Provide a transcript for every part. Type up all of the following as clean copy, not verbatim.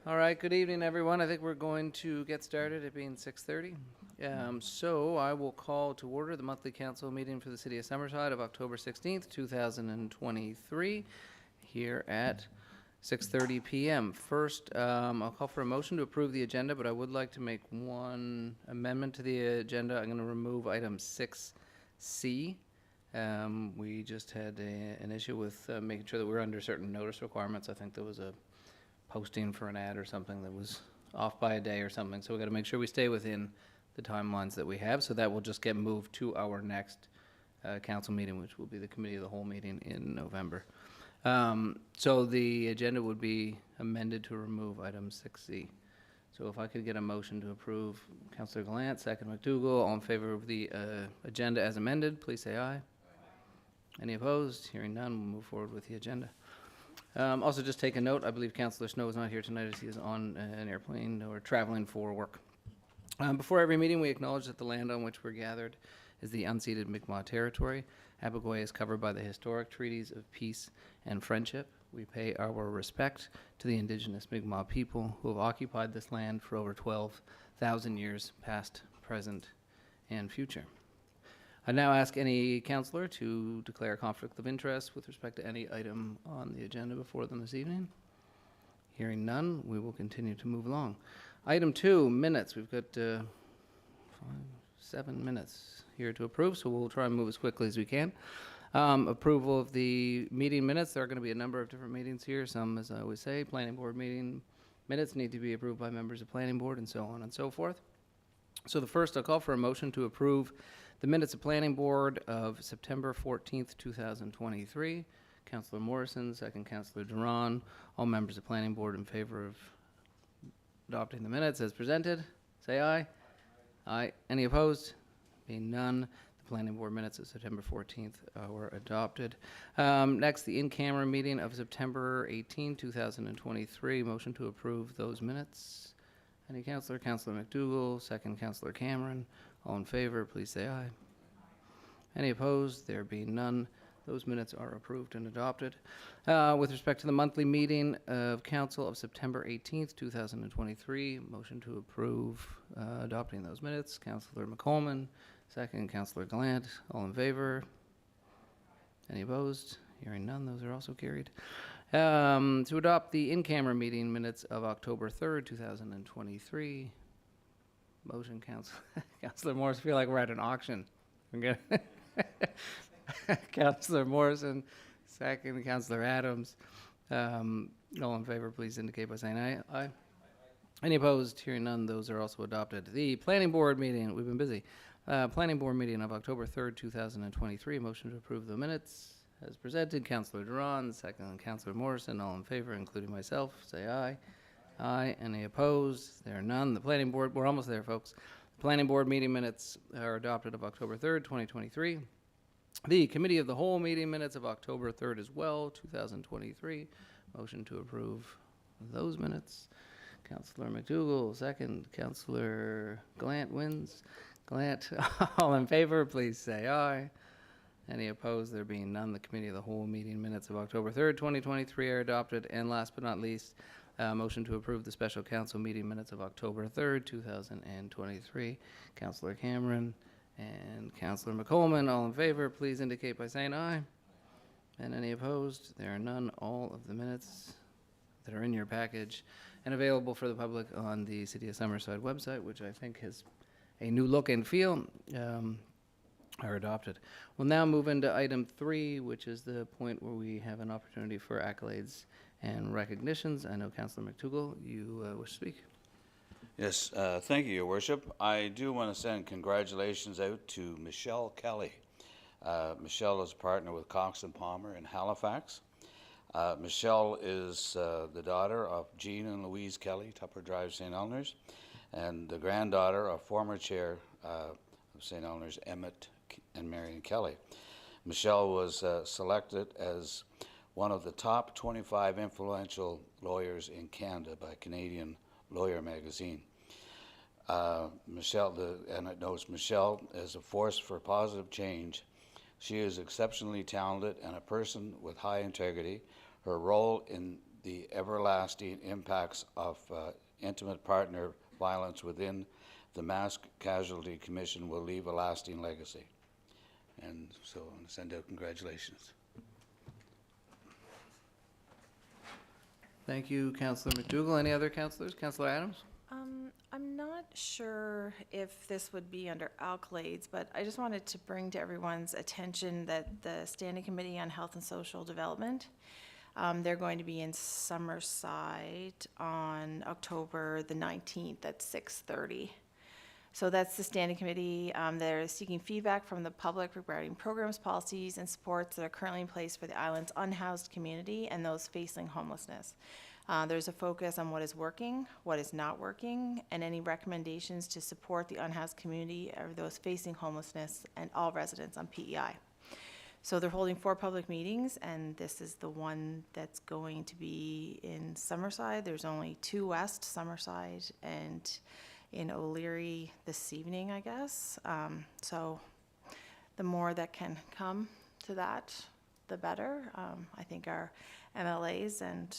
All right, good evening, everyone. I think we're going to get started at being 6:30. So I will call to order the monthly council meeting for the City of Summerside of October 16th, 2023, here at 6:30 p.m. First, I'll call for a motion to approve the agenda, but I would like to make one amendment to the agenda. I'm going to remove item 6C. We just had an issue with making sure that we're under certain notice requirements. I think there was a posting for an ad or something that was off by a day or something. So we got to make sure we stay within the timelines that we have. So that will just get moved to our next council meeting, which will be the Committee of the Whole meeting in November. So the agenda would be amended to remove item 6C. So if I could get a motion to approve, Councillor Gallant, second McDougall, all in favor of the agenda as amended, please say aye. Any opposed? Hearing none, we'll move forward with the agenda. Also, just take a note, I believe Councillor Snow is not here tonight as he is on an airplane or traveling for work. Before every meeting, we acknowledge that the land on which we're gathered is the unceded Mi'kmaq territory. Abigoy is covered by the historic treaties of peace and friendship. We pay our respect to the Indigenous Mi'kmaq people who have occupied this land for over 12,000 years, past, present, and future. I now ask any councillor to declare a conflict of interest with respect to any item on the agenda before them this evening. Hearing none, we will continue to move along. Item 2, minutes. We've got 7 minutes here to approve, so we'll try and move as quickly as we can. Approval of the meeting minutes. There are going to be a number of different meetings here. Some, as I always say, planning board meeting minutes need to be approved by members of planning board and so on and so forth. So the first, I'll call for a motion to approve the minutes of planning board of September 14th, 2023. Councillor Morrison, second Councillor Duran. All members of planning board in favor of adopting the minutes as presented, say aye. Aye. Any opposed? Being none, the planning board minutes of September 14th were adopted. Next, the in-camera meeting of September 18, 2023. Motion to approve those minutes. Any councillor? Councillor McDougall, second Councillor Cameron. All in favor, please say aye. Any opposed? There being none, those minutes are approved and adopted. With respect to the monthly meeting of council of September 18th, 2023, motion to approve adopting those minutes. Councillor McColman, second Councillor Gallant. All in favor? Any opposed? Hearing none, those are also carried. To adopt the in-camera meeting minutes of October 3rd, 2023. Motion, Councillor Morris. I feel like we're at an auction. Councillor Morrison, second Councillor Adams. All in favor, please indicate by saying aye. Aye. Any opposed? Hearing none, those are also adopted. The planning board meeting, we've been busy. Planning board meeting of October 3rd, 2023. Motion to approve the minutes as presented. Councillor Duran, second Councillor Morrison. All in favor, including myself, say aye. Aye. Any opposed? There are none. The planning board, we're almost there, folks. The planning board meeting minutes are adopted of October 3rd, 2023. The Committee of the Whole meeting minutes of October 3rd as well, 2023. Motion to approve those minutes. Councillor McDougall, second. Councillor Gallant wins. Gallant, all in favor, please say aye. Any opposed? There being none, the Committee of the Whole meeting minutes of October 3rd, 2023 are adopted. And last but not least, motion to approve the special council meeting minutes of October 3rd, 2023. Councillor Cameron and Councillor McColman, all in favor, please indicate by saying aye. And any opposed? There are none. All of the minutes that are in your package and available for the public on the City of Summerside website, which I think has a new look and feel, are adopted. We'll now move into item 3, which is the point where we have an opportunity for accolades and recognitions. I know Councillor McDougall, you wish to speak. Yes, thank you, Your Worship. I do want to send congratulations out to Michelle Kelly. Michelle is a partner with Cox and Palmer in Halifax. Michelle is the daughter of Jean and Louise Kelly, Tupper Drive, St. Elners, and the granddaughter of former chair of St. Elners, Emmett and Marion Kelly. Michelle was selected as one of the top 25 influential lawyers in Canada by Canadian Lawyer magazine. Michelle, and it notes Michelle is a force for positive change. She is exceptionally talented and a person with high integrity. Her role in the everlasting impacts of intimate partner violence within the Mass Casualty Commission will leave a lasting legacy. And so I want to send out congratulations. Thank you, Councillor McDougall. Any other councillors? Councillor Adams? I'm not sure if this would be under Accolades, but I just wanted to bring to everyone's attention that the Standing Committee on Health and Social Development, they're going to be in Summerside on October the 19th at 6:30. So that's the Standing Committee. They're seeking feedback from the public regarding programs, policies, and supports that are currently in place for the island's unhoused community and those facing homelessness. There's a focus on what is working, what is not working, and any recommendations to support the unhoused community or those facing homelessness and all residents on PEI. So they're holding 4 public meetings, and this is the one that's going to be in Summerside. There's only 2 west, Summerside and in O'Leary this evening, I guess. So the more that can come to that, the better. I think our MLAs and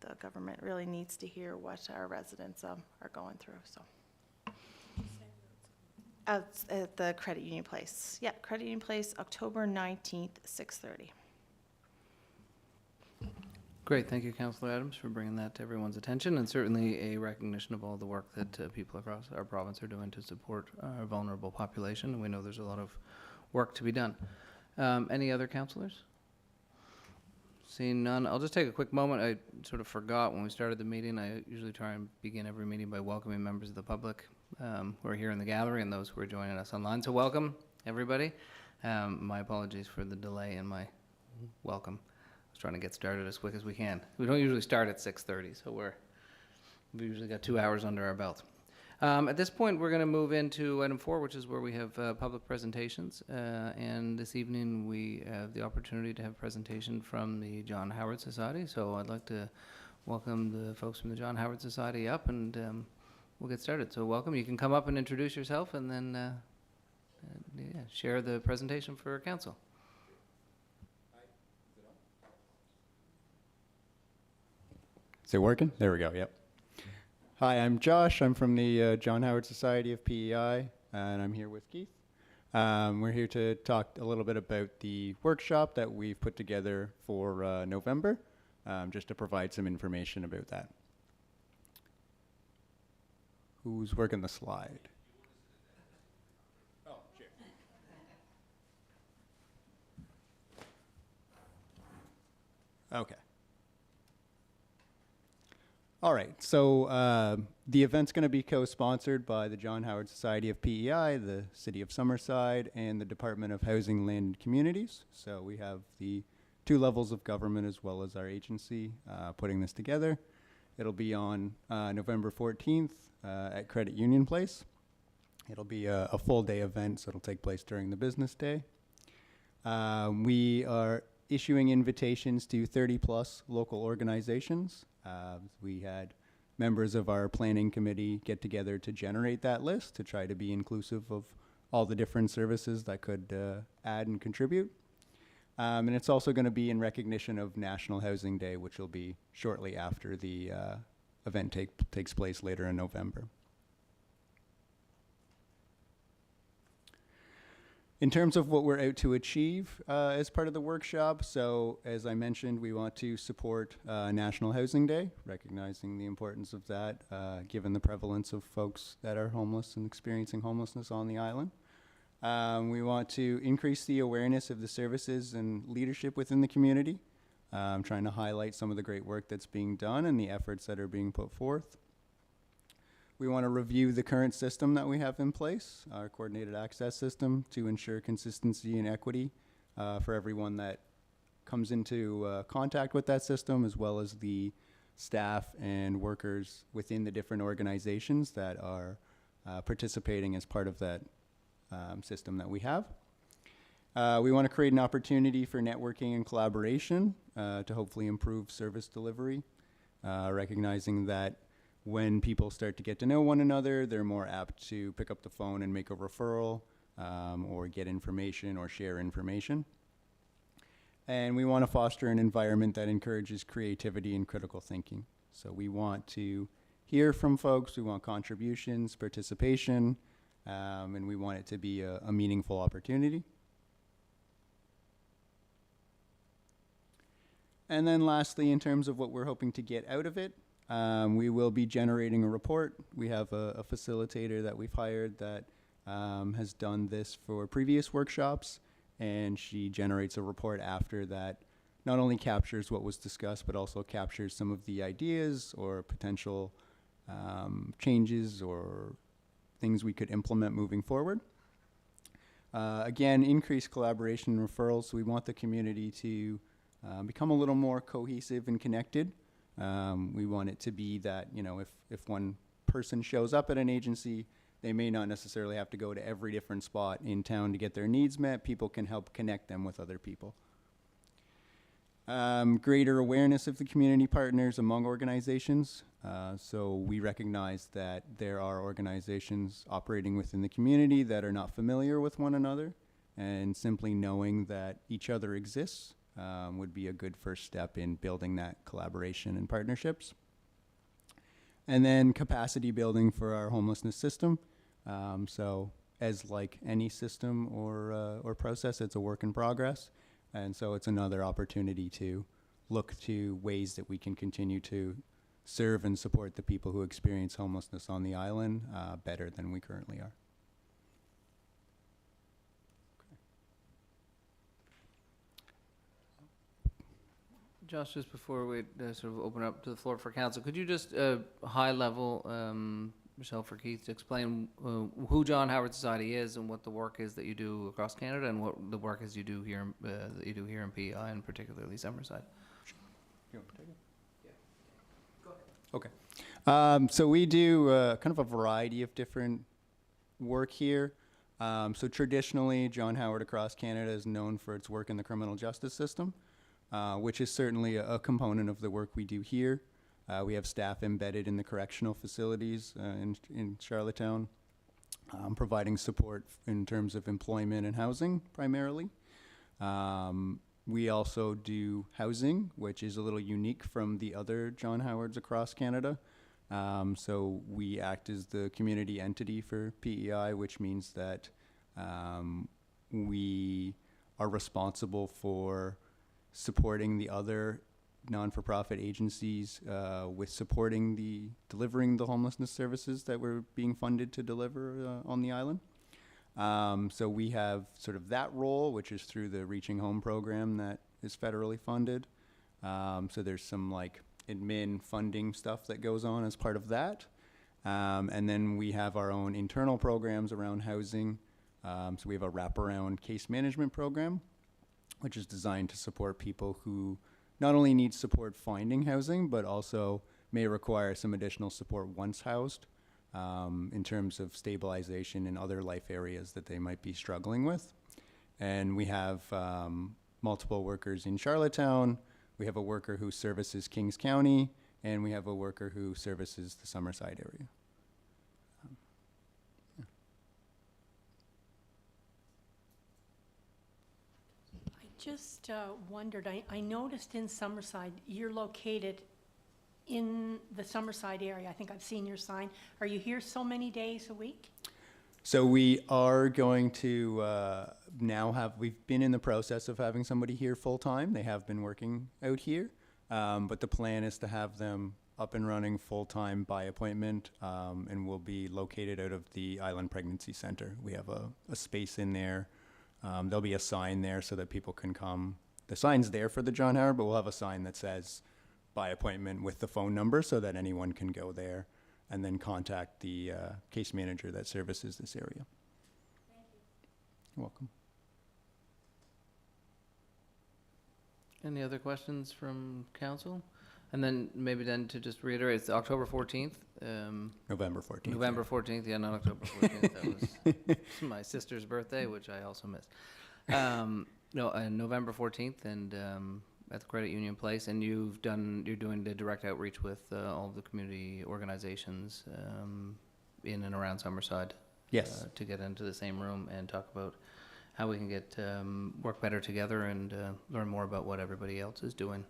the government really needs to hear what our residents are going through. So at the Credit Union Place. Yeah, Credit Union Place, October 19th, 6:30. Great. Thank you, Councillor Adams, for bringing that to everyone's attention, and certainly a recognition of all the work that people across our province are doing to support our vulnerable population. We know there's a lot of work to be done. Any other councillors? Seeing none, I'll just take a quick moment. I sort of forgot when we started the meeting. I usually try and begin every meeting by welcoming members of the public who are here in the gallery and those who are joining us online. So welcome, everybody. My apologies for the delay in my welcome. I was trying to get started as quick as we can. We don't usually start at 6:30, so we've usually got 2 hours under our belt. At this point, we're going to move into item 4, which is where we have public presentations. And this evening, we have the opportunity to have a presentation from the John Howard Society. So I'd like to welcome the folks from the John Howard Society up, and we'll get started. So welcome. You can come up and introduce yourself, and then share the presentation for council. Is it working? There we go, yep. Hi, I'm Josh. I'm from the John Howard Society of PEI, and I'm here with Keith. We're here to talk a little bit about the workshop that we've put together for November, just to provide some information about that. Who's working the slide? Oh, sure. Okay. All right, so the event's going to be co-sponsored by the John Howard Society of PEI, the City of Summerside, and the Department of Housing, Land and Communities. So we have the 2 levels of government as well as our agency putting this together. It'll be on November 14th at Credit Union Place. It'll be a full-day event, so it'll take place during the business day. We are issuing invitations to 30-plus local organizations. We had members of our planning committee get together to generate that list to try to be inclusive of all the different services that could add and contribute. And it's also going to be in recognition of National Housing Day, which will be shortly after the event takes place later in November. In terms of what we're out to achieve as part of the workshop, so as I mentioned, we want to support National Housing Day, recognizing the importance of that, given the prevalence of folks that are homeless and experiencing homelessness on the island. We want to increase the awareness of the services and leadership within the community, trying to highlight some of the great work that's being done and the efforts that are being put forth. We want to review the current system that we have in place, our coordinated access system, to ensure consistency and equity for everyone that comes into contact with that system, as well as the staff and workers within the different organizations that are participating as part of that system that we have. We want to create an opportunity for networking and collaboration to hopefully improve service delivery, recognizing that when people start to get to know one another, they're more apt to pick up the phone and make a referral or get information or share information. And we want to foster an environment that encourages creativity and critical thinking. So we want to hear from folks, we want contributions, participation, and we want it to be a meaningful opportunity. And then lastly, in terms of what we're hoping to get out of it, we will be generating a report. We have a facilitator that we've hired that has done this for previous workshops, and she generates a report after that not only captures what was discussed, but also captures some of the ideas or potential changes or things we could implement moving forward. Again, increased collaboration and referrals. So we want the community to become a little more cohesive and connected. We want it to be that, you know, if one person shows up at an agency, they may not necessarily have to go to every different spot in town to get their needs met. People can help connect them with other people. Greater awareness of the community partners among organizations. So we recognize that there are organizations operating within the community that are not familiar with one another, and simply knowing that each other exists would be a good first step in building that collaboration and partnerships. And then capacity building for our homelessness system. So as like any system or process, it's a work in progress. And so it's another opportunity to look to ways that we can continue to serve and support the people who experience homelessness on the island better than we currently are. Josh, just before we sort of open up to the floor for council, could you just high level, Michelle for Keith, to explain who John Howard Society is and what the work is that you do across Canada and what the work is you do here that you do here in PEI and particularly Summerside? You want to take it? Yeah. Go ahead. Okay. So we do kind of a variety of different work here. So traditionally, John Howard across Canada is known for its work in the criminal justice system, which is certainly a component of the work we do here. We have staff embedded in the correctional facilities in Charlottetown, providing support in terms of employment and housing primarily. We also do housing, which is a little unique from the other John Howards across Canada. So we act as the community entity for PEI, which means that we are responsible for supporting the other non-for-profit agencies with delivering the homelessness services that we're being funded to deliver on the island. So we have sort of that role, which is through the Reaching Home program that is federally funded. So there's some like admin funding stuff that goes on as part of that. And then we have our own internal programs around housing. So we have a wraparound case management program, which is designed to support people who not only need support finding housing, but also may require some additional support once housed in terms of stabilization in other life areas that they might be struggling with. And we have multiple workers in Charlottetown. We have a worker who services Kings County, and we have a worker who services the Summerside area. Just wondered, I noticed in Summerside, you're located in the Summerside area. I think I've seen your sign. Are you here so many days a week? So we are going to we've been in the process of having somebody here full time. They have been working out here, but the plan is to have them up and running full time by appointment, and will be located out of the Island Pregnancy Center. We have a space in there. There'll be a sign there so that people can come. The sign's there for the John Howard, but we'll have a sign that says by appointment with the phone number so that anyone can go there and then contact the case manager that services this area. Thank you. You're welcome. Any other questions from council? And then maybe then to just reiterate, it's October 14th. November 14th. November 14th, yeah, not October 14th. That was my sister's birthday, which I also missed. November 14th, and at the Credit Union Place. And you're doing the direct outreach with all the community organizations in and around Summerside. Yes. To get into the same room and talk about how we can get, work better together and learn more about what everybody else is doing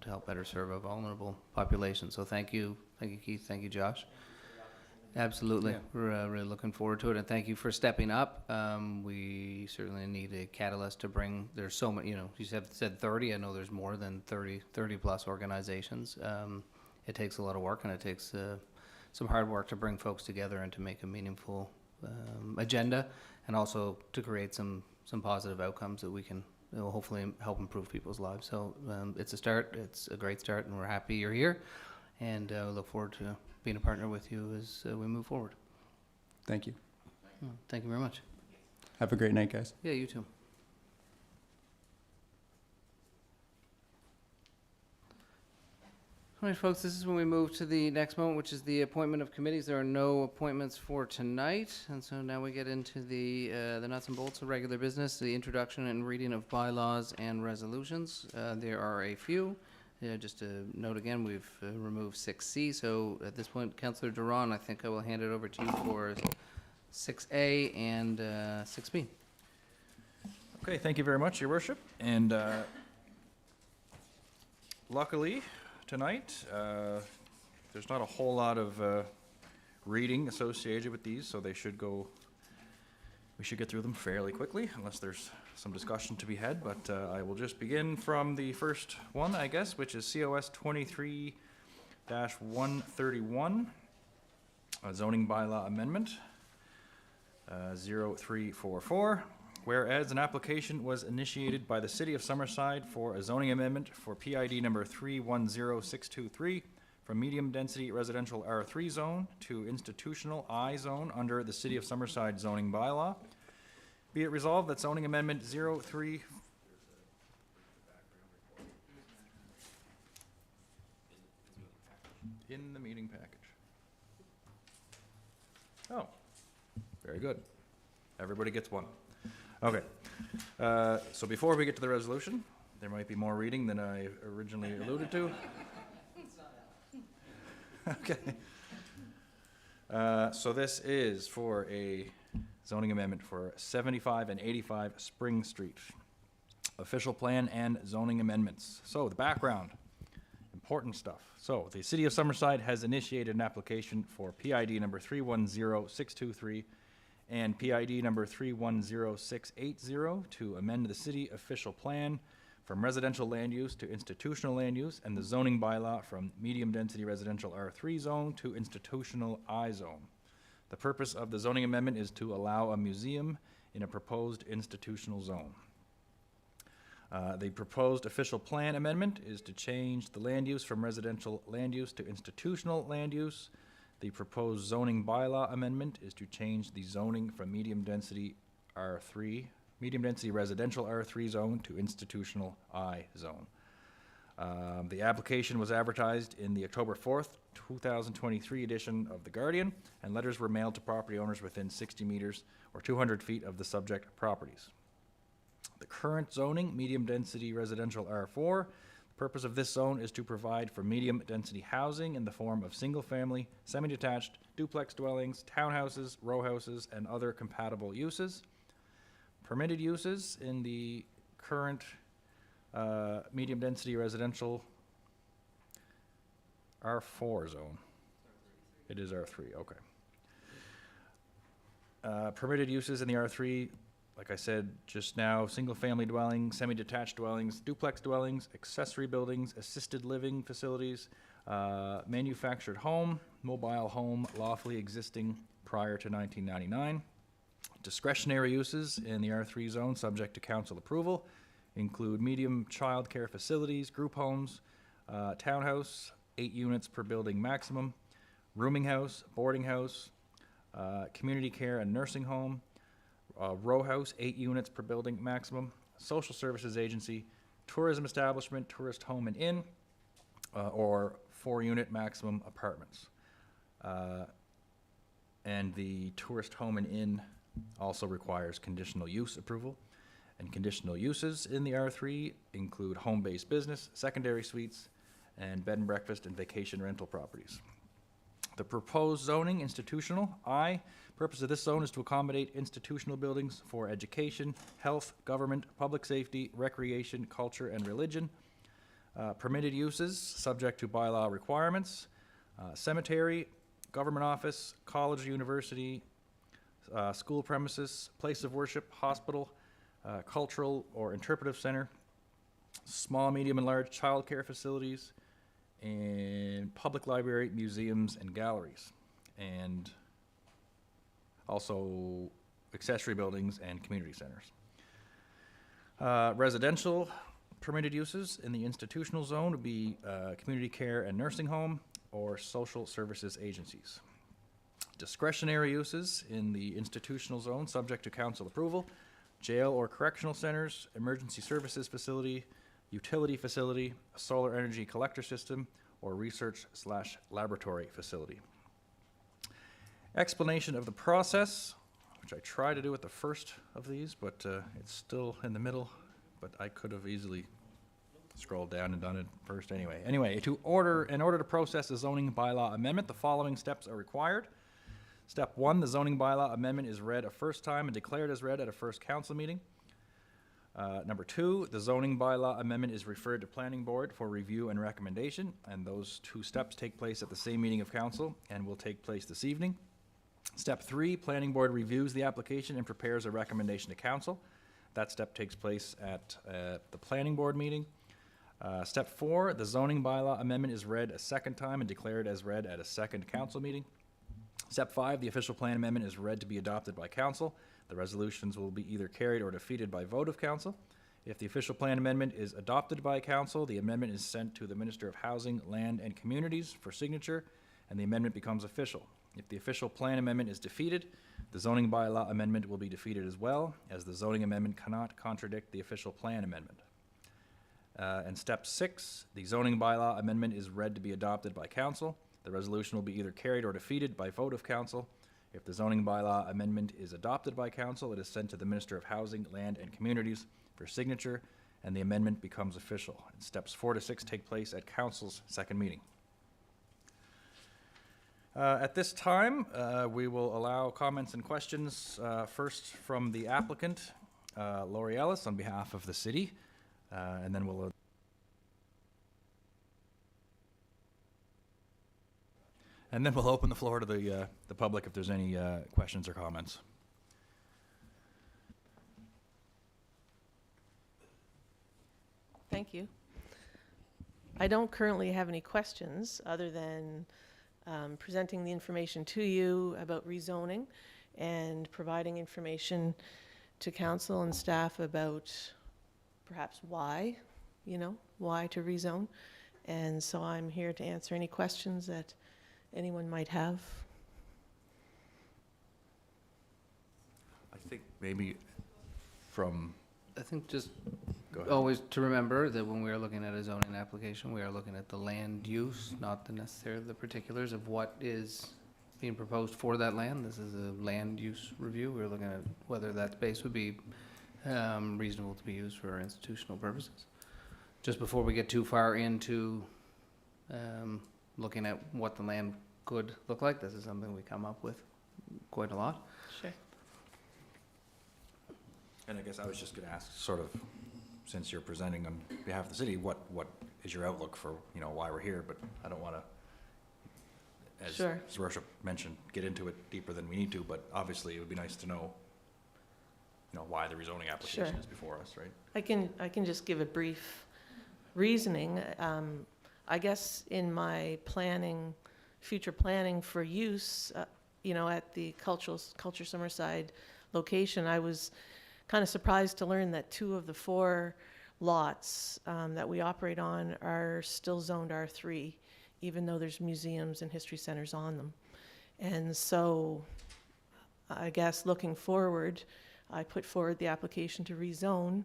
to help better serve a vulnerable population. So thank you Keith, thank you Josh. Absolutely, Yeah. we're really looking forward to it, and thank you for stepping up. We certainly need a catalyst to bring, there's so many, you said 30, I know there's more than 30 plus organizations. It takes a lot of work, and it takes some hard work to bring folks together and to make a meaningful agenda, and also to create some positive outcomes that we can hopefully help improve people's lives. So it's a start, it's a great start, and we're happy you're here, and we look forward to being a partner with you as we move forward. Thank you. Thank you very much. Have a great night, guys. Yeah, you too. All right, folks, this is when we move to the next moment, which is the appointment of committees. There are no appointments for tonight, and so now we get into the nuts and bolts of regular business, the introduction and reading of bylaws and resolutions. There are a few. Just to note again, we've removed 6C, so at this point, Councillor Duran, I think I will hand it over to you for 6A and 6B. Okay, thank you very much, Your Worship. And luckily, tonight, there's not a whole lot of reading associated with these, so we should get through them fairly quickly, unless there's some discussion to be had. But I will just begin from the first one, I guess, which is COS 23-131, a zoning bylaw amendment, 0344. Whereas an application was initiated by the City of Summerside for a zoning amendment for PID number 310623 from medium-density residential R3 zone to institutional I zone under the City of Summerside zoning bylaw. Be it resolved that zoning amendment 03... in the meeting package. Oh, very good. Everybody gets one. Okay, so before we get to the resolution, there might be more reading than I originally alluded to. Okay. So this is for a zoning amendment for 75 and 85 Spring Street. Official plan and zoning amendments. So the background, important stuff. So the City of Summerside has initiated an application for PID number 310623 and PID number 310680 to amend the city official plan from residential land use to institutional land use and the zoning bylaw from medium-density residential R3 zone to institutional I zone. The purpose of the zoning amendment is to allow a museum in a proposed institutional zone. The proposed official plan amendment is to change the land use from residential land use to institutional land use. The proposed zoning bylaw amendment is to change the zoning from medium-density residential R3 zone to institutional I zone. The application was advertised in the October 4th, 2023 edition of The Guardian, and letters were mailed to property owners within 60 meters or 200 feet of the subject properties. The current zoning, medium-density residential R4. The purpose of this zone is to provide for medium-density housing in the form of single-family, semi-detached, duplex dwellings, townhouses, row houses, and other compatible uses. Permitted uses in the current medium-density residential R4 zone. It is R3, okay. Permitted uses in the R3, like I said just now, single-family dwellings, semi-detached dwellings, duplex dwellings, accessory buildings, assisted living facilities, manufactured home, mobile home lawfully existing prior to 1999. Discretionary uses in the R3 zone subject to council approval include medium child care facilities, group homes, townhouse, 8 units per building maximum, rooming house, boarding house, community care and nursing home, row house, 8 units per building maximum, social services agency, tourism establishment, tourist home and inn, or 4-unit maximum apartments. And the tourist home and inn also requires conditional use approval. And conditional uses in the R3 include home-based business, secondary suites, and bed and breakfast and vacation rental properties. The proposed zoning, institutional, I, Purpose of this zone is to accommodate institutional buildings for education, health, government, public safety, recreation, culture, and religion. Permitted uses, subject to bylaw requirements, cemetery, government office, college, university, school premises, place of worship, hospital, cultural or interpretive center, small, medium, and large childcare facilities, and public library, museums, and galleries. And also accessory buildings and community centers. Residential permitted uses in the institutional zone would be community care and nursing home or social services agencies. Discretionary uses in the institutional zone, subject to council approval, jail or correctional centers, emergency services facility, utility facility, a solar energy collector system, or research/laboratory facility. Explanation of the process, which I try to do at the first of these, but it's still in the middle, but I could have easily scrolled down and done it first anyway. Anyway, in order to process a zoning bylaw amendment, the following steps are required. Step 1, the zoning bylaw amendment is read a first time and declared as read at a first council meeting. Number 2, the zoning bylaw amendment is referred to planning board for review and recommendation, and those 2 steps take place at the same meeting of council and will take place this evening. Step 3, planning board reviews the application and prepares a recommendation to council. That step takes place at the planning board meeting. Step 4, the zoning bylaw amendment is read a second time and declared as read at a second council meeting. Step 5, the official plan amendment is read to be adopted by council. The resolutions will be either carried or defeated by vote of council. If the official plan amendment is adopted by council, the amendment is sent to the Minister of Housing, Land and Communities for signature, and the amendment becomes official. If the official plan amendment is defeated, the zoning bylaw amendment will be defeated as well, as the zoning amendment cannot contradict the official plan amendment. And step 6, the zoning bylaw amendment is read to be adopted by council. The resolution will be either carried or defeated by vote of council. If the zoning bylaw amendment is adopted by council, it is sent to the Minister of Housing, Land and Communities for signature, and the amendment becomes official. And steps 4 to 6 take place at council's second meeting. At this time, we will allow comments and questions, first from the applicant, Lori Ellis, on behalf of the city, and then we'll open the floor to the public if there's any questions or comments. Thank you. I don't currently have any questions other than presenting the information to you about rezoning and providing information to council and staff about perhaps why to rezone. And so I'm here to answer any questions that anyone might have. I think maybe from, I think just go ahead. always to remember that when we are looking at a zoning application, we are looking at the land use, not necessarily the particulars of what is being proposed for that land. This is a land use review. We're looking at whether that space would be reasonable to be used for institutional purposes. Just before we get too far into looking at what the land could look like, this is something we come up with quite a lot. Sure. And I guess I was just going to ask, sort of, since you're presenting on behalf of the city, what is your outlook for, why we're here? But I don't want to, as Sure. His Worship mentioned, get into it deeper than we need to, but obviously it would be nice to know, why the rezoning application Sure. is before us, right? I can just give a brief reasoning. I guess in my future planning for use, at the Culture Summerside location, I was kind of surprised to learn that 2 of the 4 lots that we operate on are still zoned R3, even though there's museums and history centers on them. And so I guess looking forward, I put forward the application to rezone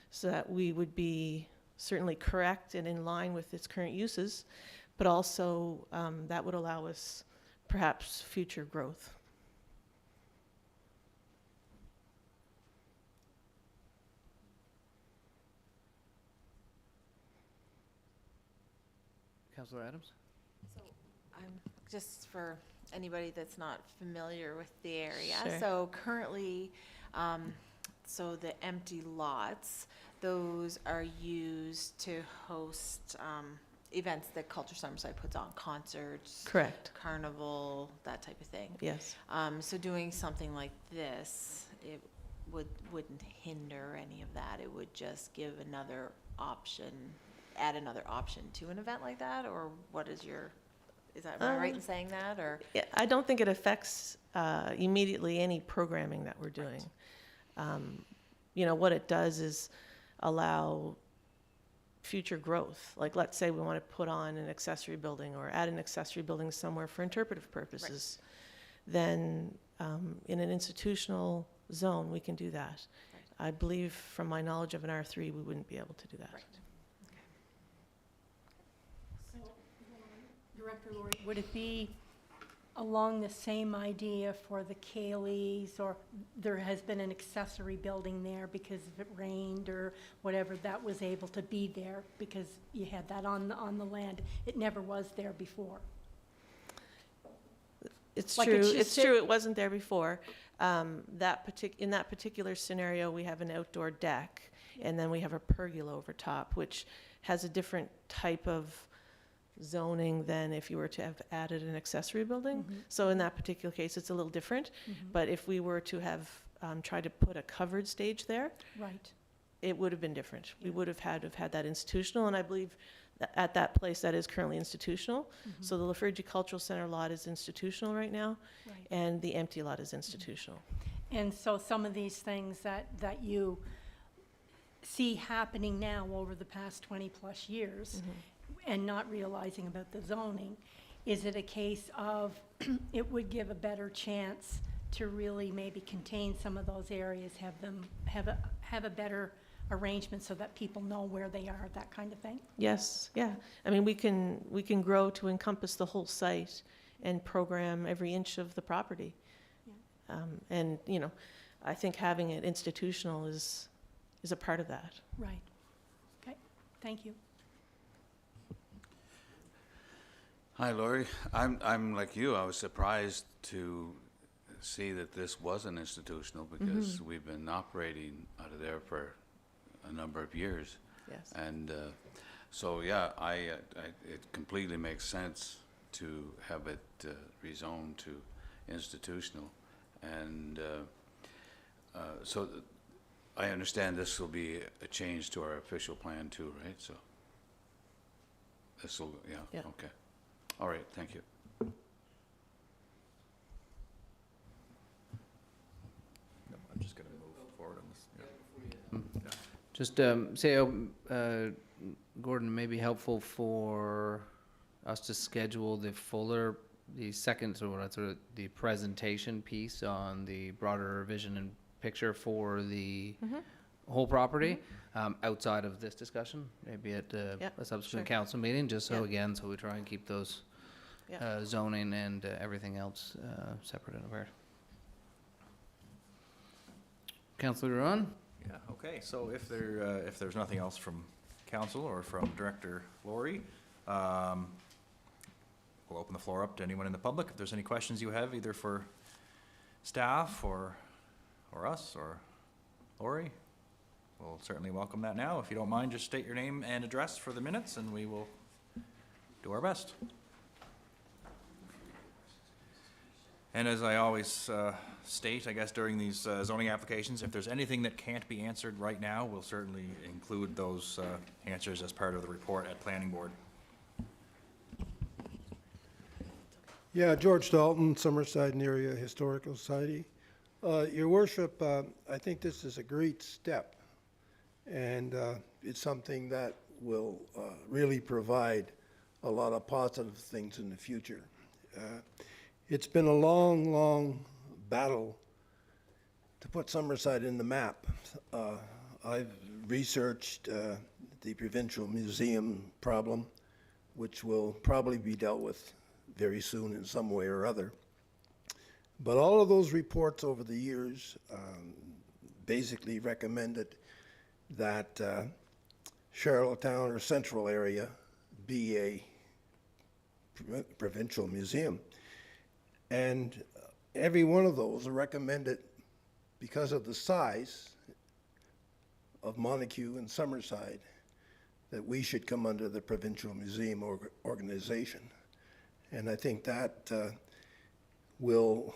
so that we would be certainly correct and in line with its current uses, but also that would allow us perhaps future growth. Councillor Adams? Just for anybody that's not familiar with the area. Sure. So currently, so the empty lots, those are used to host events that Culture Summerside puts on, concerts, Correct, carnival, that type of thing. yes. So doing something like this, it wouldn't hinder any of that. It would just give another option, add another option to an event like that, or what is your, am I right in saying that, or? Yeah, I don't think it affects immediately any programming that we're doing. You know, what it does is allow future growth. Like, let's say we want to put on an accessory building or add an accessory building somewhere for interpretive purposes. Then in an institutional zone, we can do that. I believe, from my knowledge of an R3, we wouldn't be able to do that. Right. So, Director Laurie, would it be along the same idea for the Kayleys, or there has been an accessory building there because if it rained or whatever, that was able to be there because you had that on the land? It never was there before. It's Like, true, it's just it's true, it wasn't there before. In that particular scenario, we have an outdoor deck, and then we have a pergola over top, which has a different type of zoning than if you were to have added an accessory building. So in that particular case, it's a little different. But if we were to have tried to put a covered stage there, Right. it would have been different. We Yeah. would have had to have had that institutional, and I believe at that place that is currently institutional. So the Lafergie Cultural Center lot is institutional right now, Right. and the empty lot is institutional. And so some of these things that you see happening now over the past 20-plus years and not realizing about the zoning, is it a case of it would give a better chance to really maybe contain some of those areas, have a better arrangement so that people know where they are, that kind of thing? Yes, yeah. I mean, we can grow to encompass the whole site and program every inch of the property. And, you know, I think having it institutional is a part of that. Right. Okay, thank you. Hi, Laurie. I'm like you. I was surprised to see that this wasn't institutional because we've been operating out of there for a number of years. Yes. And so, yeah, it completely makes sense to have it rezoned to institutional. And so I understand this will be a change to our official plan too, right? So this will, Yeah. Okay. All right, thank you. No, I'm just gonna move forward on this. Just Gordon, it may be helpful for us to schedule the second sort of the presentation piece on the broader vision and picture for the whole property, outside of this discussion, maybe at Yeah, a subsequent sure. council meeting, just so Yeah. again, so we try and keep those Yeah. zoning and everything else separate and apart. Councillor Duran? Yeah, okay, so if there's nothing else from council or from Director Laurie, we'll open the floor up to anyone in the public. If there's any questions you have, either for staff or us or Laurie, we'll certainly welcome that now. If you don't mind, just state your name and address for the minutes, and we will do our best. And as I always state, I guess, during these zoning applications, if there's anything that can't be answered right now, we'll certainly include those answers as part of the report at Planning Board. Yeah, George Dalton, Summerside and Area Historical Society. Your Worship, I think this is a great step, and it's something that will really provide a lot of positive things in the future. It's been a long, long battle to put Summerside in the map. I've researched the Provincial Museum problem, which will probably be dealt with very soon in some way or other. But all of those reports over the years basically recommended that Charlottetown or central area be a provincial museum. And every one of those are recommended because of the size of Montague and Summerside that we should come under the provincial museum organization. And I think that will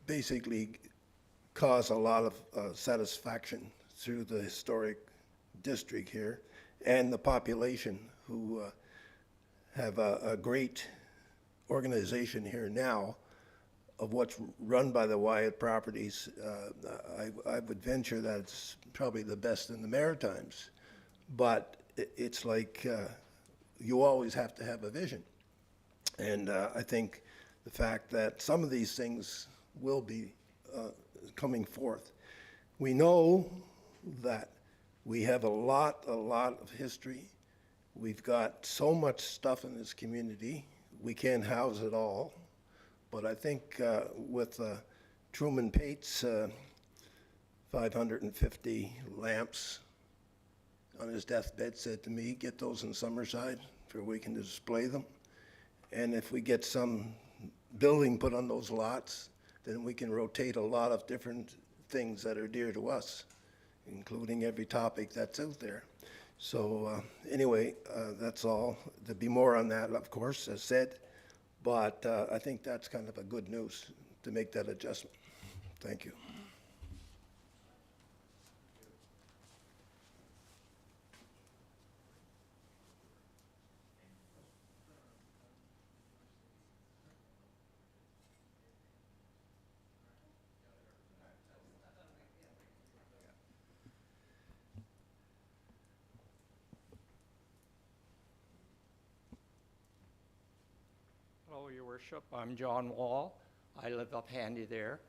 basically cause a lot of satisfaction through the historic district here and the population who have a great organization here now of what's run by the Wyatt Properties. I would venture that it's probably the best in the Maritimes, but it's like you always have to have a vision. And I think the fact that some of these things will be coming forth. We know that we have a lot of history. We've got so much stuff in this community. We can't house it all. But I think with Truman Pate's 550 lamps on his deathbed said to me, get those in Summerside for we can display them. And if we get some building put on those lots, then we can rotate a lot of different things that are dear to us, including every topic that's out there. So anyway, that's all. There'll be more on that, of course, as said, but I think that's kind of a good news to make that adjustment. Thank you. Hello, Your Worship. I'm John Wall. I live up handy there,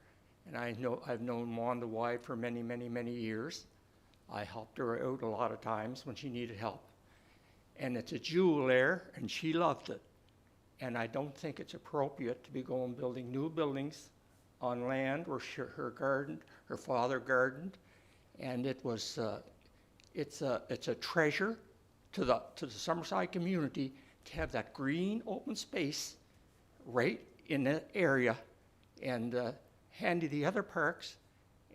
and I've known Wanda Wyatt for many, many, many years. I helped her out a lot of times when she needed help. And it's a jewel there, and she loved it. And I don't think it's appropriate to be going building new buildings on land where her father gardened, and it's a treasure to the Summerside community to have that green open space right in that area and handy the other parks.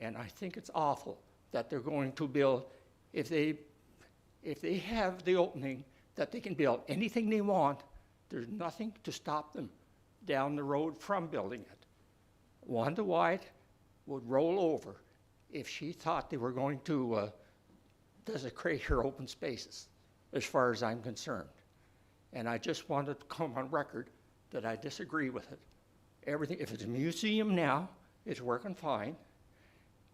And I think it's awful that they're going to build, if they have the opening that they can build anything they want, there's nothing to stop them down the road from building it. Wanda Wyatt would roll over if she thought they were going to desecrate her open spaces, as far as I'm concerned. And I just wanted to come on record that I disagree with it. Everything, if it's a museum now, it's working fine.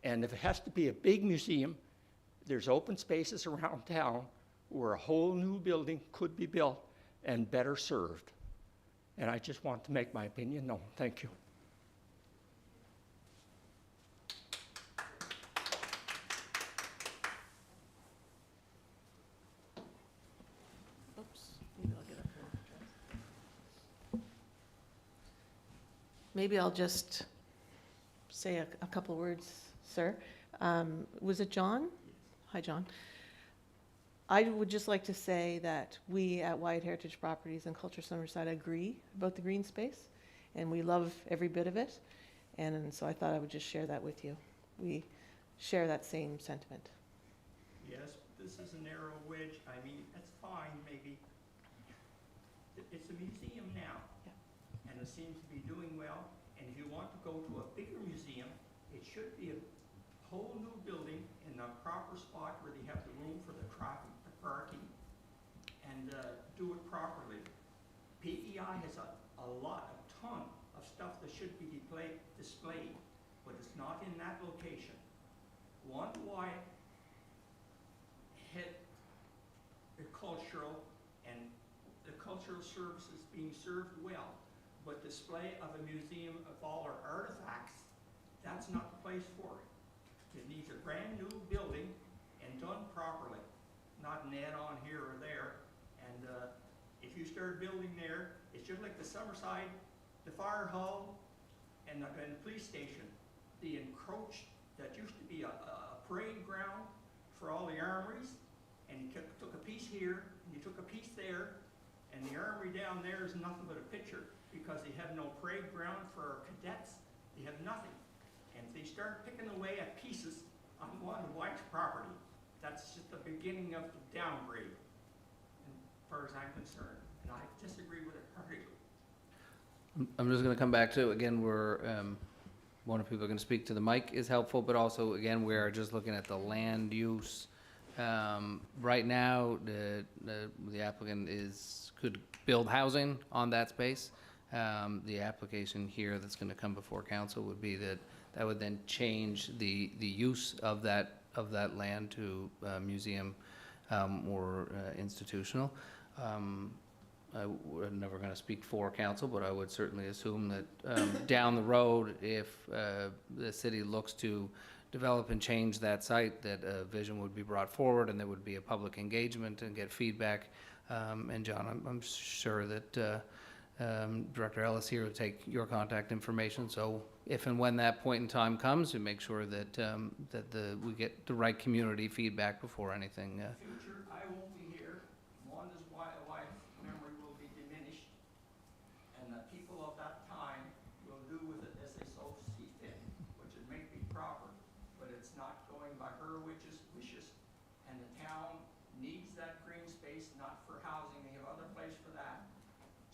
And if it has to be a big museum, there's open spaces around town where a whole new building could be built and better served. And I just want to make my opinion known. Thank you. Maybe I'll just say a couple words, sir. Was it John? Hi, John. I would just like to say that we at Wyatt Heritage Properties and Culture Summerside agree about the green space, and we love every bit of it. And so I thought I would just share that with you. We share that same sentiment. Yes, this is a narrow wedge. I mean, that's fine, maybe. It's a museum now, and it seems to be doing well. And if you want to go to a bigger museum, it should be a whole new building in the proper spot where they have the room for the traffic, the parking, and do it properly. PEI has a ton of stuff that should be displayed, but it's not in that location. Wanda Wyatt hit the cultural and the cultural services being served well, but display of a museum of all our artifacts, that's not the place for it. It needs a brand new building and done properly, not an add-on here or there. And if you start building there, it's just like the Summerside, the fire hall, and the police station. The encroached, that used to be a parade ground for all the armories, and you took a piece here, and you took a piece there, And the armory down there is nothing but a picture, because they have no parade ground for our cadets. They have nothing. And if they start picking away at pieces on Wanda White's property, that's just the beginning of the downgrade, as far as I'm concerned. And I disagree with it heartily. I'm just gonna come back to, again, we're, one of the people going to speak to the mic is helpful, but also, again, we're just looking at the land use. Right now, the applicant could build housing on that space. The application here that's gonna come before council would be that would then change the use of that land to museum or institutional. I'm never gonna speak for council, but I would certainly assume that down the road, if the city looks to develop and change that site, that a vision would be brought forward and there would be a public engagement and get feedback. And John, I'm sure that Director Ellis here will take your contact information. So if and when that point in time comes, we make sure that we get the right community feedback before anything. Future, I won't be here. Wanda's wife memory will be diminished, and the people of that time will do with it as they so see fit, which it may be proper, but it's not going by her wishes, and the town needs that green space, not for housing. They have other place for that.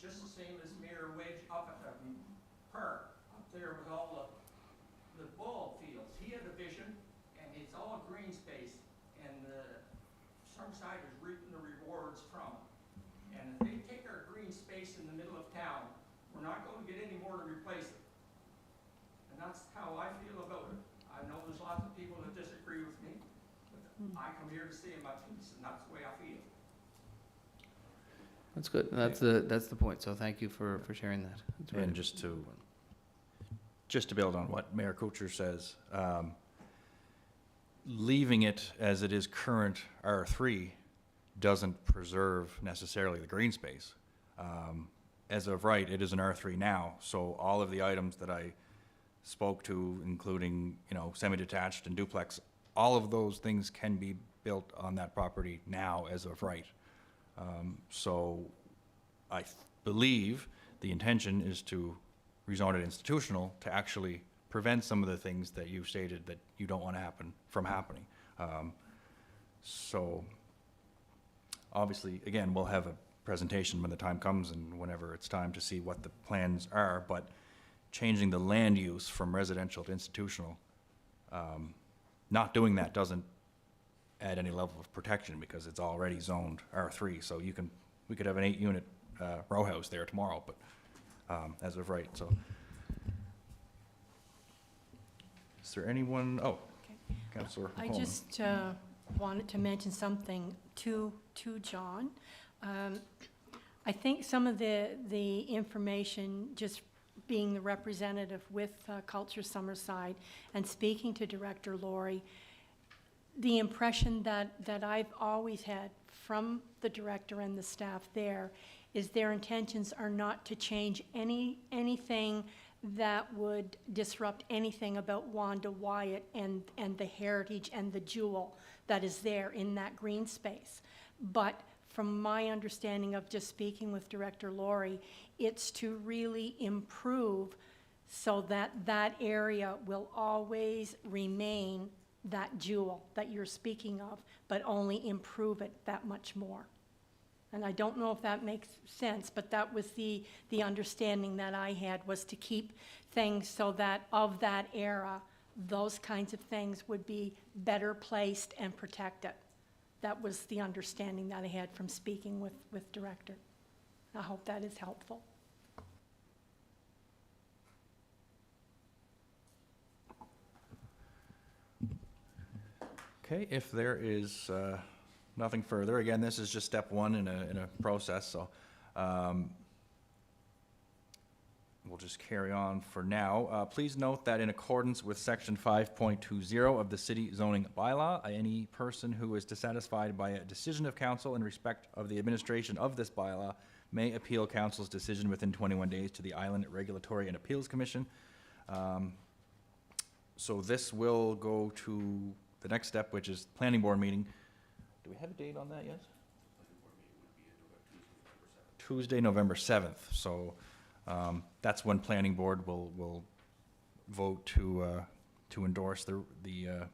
Just the same as Mayor Wedge up at the park, up there with all the ball fields. He had a vision, and it's all green space, and Summerside is reaping the rewards from it. And if they take our green space in the middle of town, we're not going to get any more to replace it. And that's how I feel about it. I know there's lots of people that disagree with me, but I come here to say my piece, and that's the way I feel. That's good. That's the point. So thank you for sharing that. That's And right. just to build on what Mayor Kuchar says, leaving it as it is current R3 doesn't preserve necessarily the green space. As of right, it is an R3 now, so all of the items that I spoke to, including, semi-detached and duplex, all of those things can be built on that property now as of right. So I believe the intention is to rezone it institutional to actually prevent some of the things that you stated that you don't want to happen from happening. So obviously, again, we'll have a presentation when the time comes and whenever it's time to see what the plans are, but changing the land use from residential to institutional, not doing that doesn't add any level of protection because it's already zoned R3. So we could have an 8-unit row house there tomorrow, but as of right. So, is there anyone? Oh, Okay. Councillor I Holman. just wanted to mention something to John. I think some of the information, just being the representative with Culture Summerside and speaking to Director Laurie, the impression that I've always had from the director and the staff there is their intentions are not to change anything that would disrupt anything about Wanda Wyatt and the heritage and the jewel that is there in that green space. But from my understanding of just speaking with Director Laurie, it's to really improve so that that area will always remain that jewel that you're speaking of, but only improve it that much more. And I don't know if that makes sense, but that was the understanding that I had, was to keep things so that of that era, those kinds of things would be better placed and protected. That was the understanding that I had from speaking with Director. I hope that is helpful. Okay, if there is nothing further, again, this is just step one in a process, so we'll just carry on for now. Please note that in accordance with Section 5.20 of the City Zoning Bylaw, any person who is dissatisfied by a decision of council in respect of the administration of this bylaw may appeal council's decision within 21 days to the Island Regulatory and Appeals Commission. So this will go to the next step, which is planning board meeting. Do we have a date on that yet? Tuesday, November 7th. So that's when Planning Board will vote to endorse the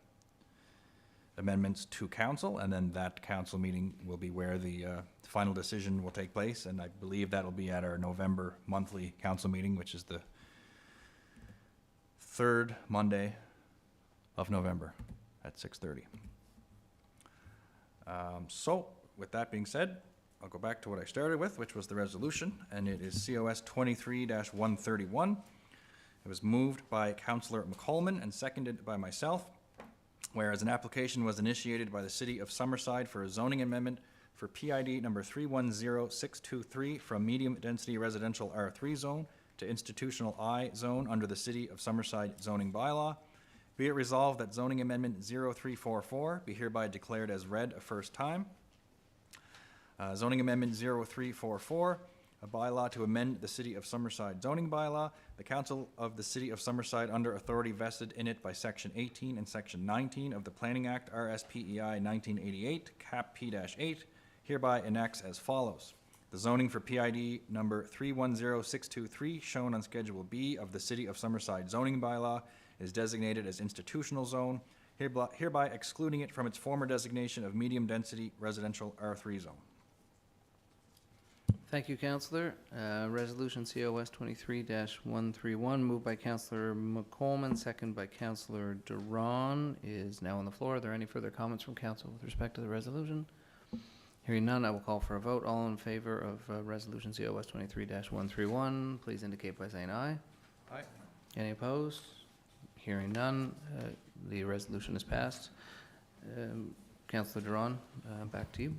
amendments to council, and then that council meeting will be where the final decision will take place, and I believe that'll be at our November monthly council meeting, which is the third Monday of November at 6:30. So, with that being said, I'll go back to what I started with, which was the resolution, and it is COS 23-131. It was moved by Councillor McColman and seconded by myself, whereas an application was initiated by the City of Summerside for a zoning amendment for PID number 310623 from medium-density residential R3 zone to institutional I zone under the City of Summerside zoning bylaw. Be it resolved that zoning amendment 0344 be hereby declared as read a first time. Zoning amendment 0344, a bylaw to amend the City of Summerside zoning bylaw. The Council of the City of Summerside, under authority vested in it by Section 18 and Section 19 of the Planning Act, RSPEI 1988, Cap P-8, hereby enacts as follows. The zoning for PID number 310623, shown on Schedule B of the City of Summerside zoning bylaw, is designated as institutional zone, hereby excluding it from its former designation of medium-density residential R3 zone. Thank you, Councillor. Resolution COS 23-131, moved by Councillor McColman, second by Councillor Duran, is now on the floor. Are there any further comments from council with respect to the resolution? Hearing none, I will call for a vote. All in favor of Resolution COS 23-131, please indicate by saying aye. Aye. Any opposed? Hearing none, the resolution is passed. Councillor Duran, back to you.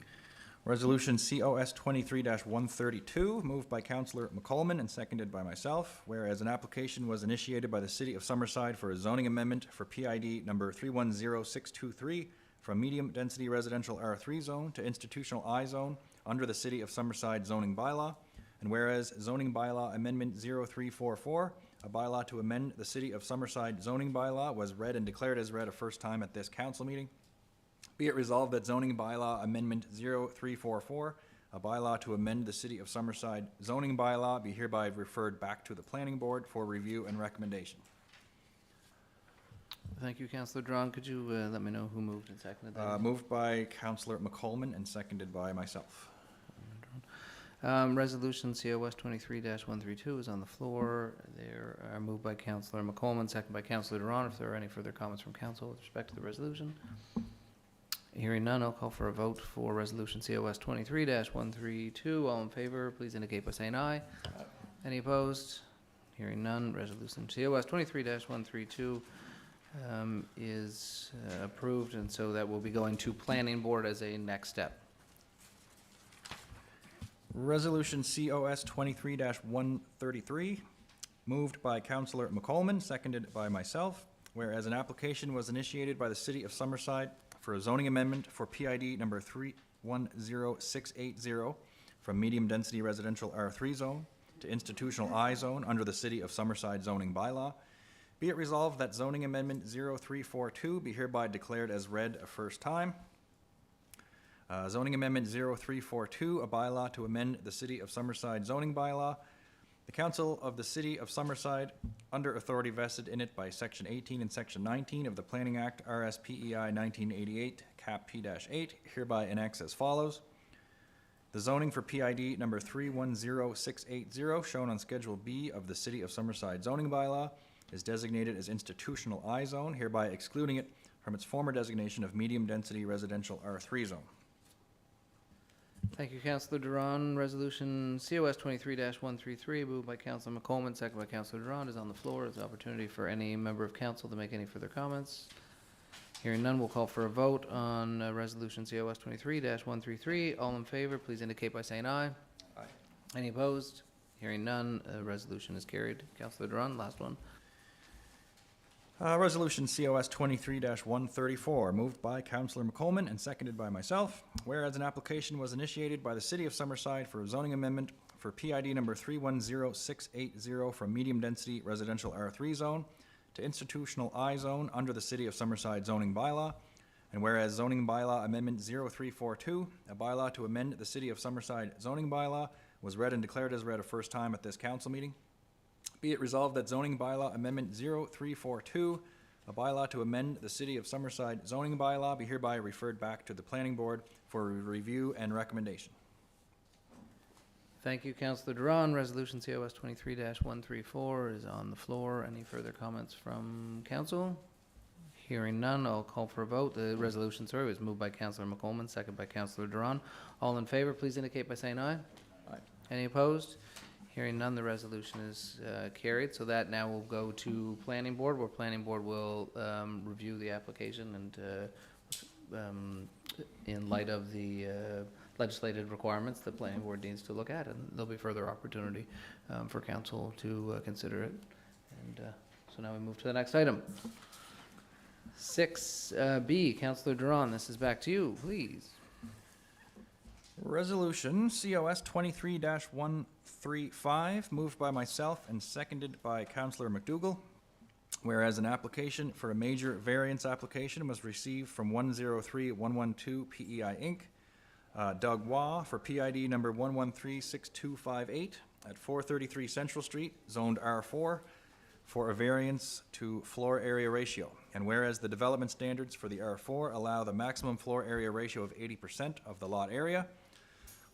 Resolution COS 23-132, moved by Councillor McColman and seconded by myself, whereas an application was initiated by the City of Summerside for a zoning amendment for PID number 310623 from medium-density residential R3 zone to institutional I zone under the City of Summerside zoning bylaw, and whereas zoning bylaw amendment 0344, a bylaw to amend the City of Summerside zoning bylaw, was read and declared as read a first time at this council meeting. Be it resolved that zoning bylaw amendment 0344, a bylaw to amend the City of Summerside zoning bylaw, be hereby referred back to the Planning Board for review and recommendation. Thank you, Councillor Duran. Could you let me know who moved and seconded that? Moved by Councillor McColman and seconded by myself. Resolution COS 23-132 is on the floor. There are moved by Councillor McColman, second by Councillor Duran. If there are any further comments from council with respect to the resolution. Hearing none, I'll call for a vote for Resolution COS 23-132. All in favor, please indicate by saying aye. Aye. Any opposed? Hearing none, Resolution COS 23-132 is approved, and so that will be going to Planning Board as a next step. Resolution COS 23-133, moved by Councillor McColman, seconded by myself, whereas an application was initiated by the City of Summerside for a zoning amendment for PID number 310680 from medium-density residential R3 zone to institutional I zone under the City of Summerside zoning bylaw. Be it resolved that zoning amendment 0342 be hereby declared as read a first time. Zoning amendment 0342, a bylaw to amend the City of Summerside zoning bylaw. The Council of the City of Summerside, under authority vested in it by Section 18 and Section 19 of the Planning Act, RSPEI 1988, Cap P-8, hereby enacts as follows. The zoning for PID number 310680, shown on Schedule B of the City of Summerside zoning bylaw, is designated as institutional I zone, hereby excluding it from its former designation of medium-density residential R3 zone. Thank you, Councillor Duran. Resolution COS 23-133, moved by Councillor McColman, second by Councillor Duran, is on the floor. There's opportunity for any member of council to make any further comments. Hearing none, we'll call for a vote on Resolution COS 23-133. All in favor, please indicate by saying aye. Aye. Any opposed? Hearing none, resolution is carried. Councillor Duran, last one. Resolution COS 23-134, moved by Councillor McColman and seconded by myself, whereas an application was initiated by the City of Summerside for a zoning amendment for PID number 310680 from medium-density residential R3 zone to institutional I zone under the City of Summerside zoning bylaw, And whereas zoning bylaw amendment 0342, a bylaw to amend the City of Summerside zoning bylaw, was read and declared as read a first time at this council meeting. Be it resolved that zoning bylaw amendment 0342, a bylaw to amend the City of Summerside zoning bylaw, be hereby referred back to the planning board for review and recommendation. Thank you, Councillor Duran. Resolution COS 23-134 is on the floor. Any further comments from council? Hearing none, I'll call for a vote. The resolution, was moved by Councillor McColman, second by Councillor Duran. All in favor, please indicate by saying aye. Aye. Any opposed? Hearing none, the resolution is carried. So that now will go to planning board, where planning board will review the application and in light of the legislative requirements, the planning board needs to look at, and there'll be further opportunity for council to consider it. And so now we move to the next item. 6B, Councillor Duran, this is back to you, please. Resolution COS 23-135, moved by myself and seconded by Councillor McDougall. Whereas an application for a major variance application was received from 103-112 PEI Inc., Doug Waugh for PID number 1136258 at 433 Central Street, zoned R4, for a variance to floor area ratio. And whereas the development standards for the R4 allow the maximum floor area ratio of 80% of the lot area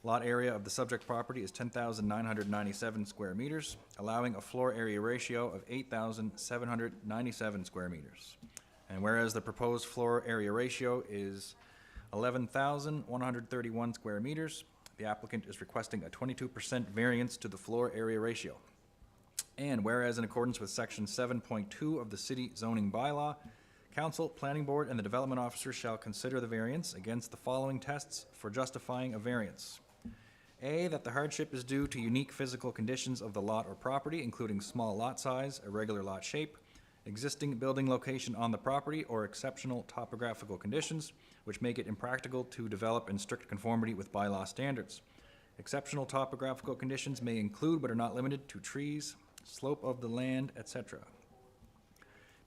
of the subject property is 10,997 square meters, allowing a floor area ratio of 8,797 square meters. And whereas the proposed floor area ratio is 11,131 square meters, the applicant is requesting a 22% variance to the floor area ratio. And whereas in accordance with section 7.2 of the city zoning bylaw, council, planning board, and the development officer shall consider the variance against the following tests for justifying a variance. A, that the hardship is due to unique physical conditions of the lot or property, including small lot size, irregular lot shape, existing building location on the property, or exceptional topographical conditions, which make it impractical to develop in strict conformity with bylaw standards. Exceptional topographical conditions may include, but are not limited to, trees, slope of the land, etc.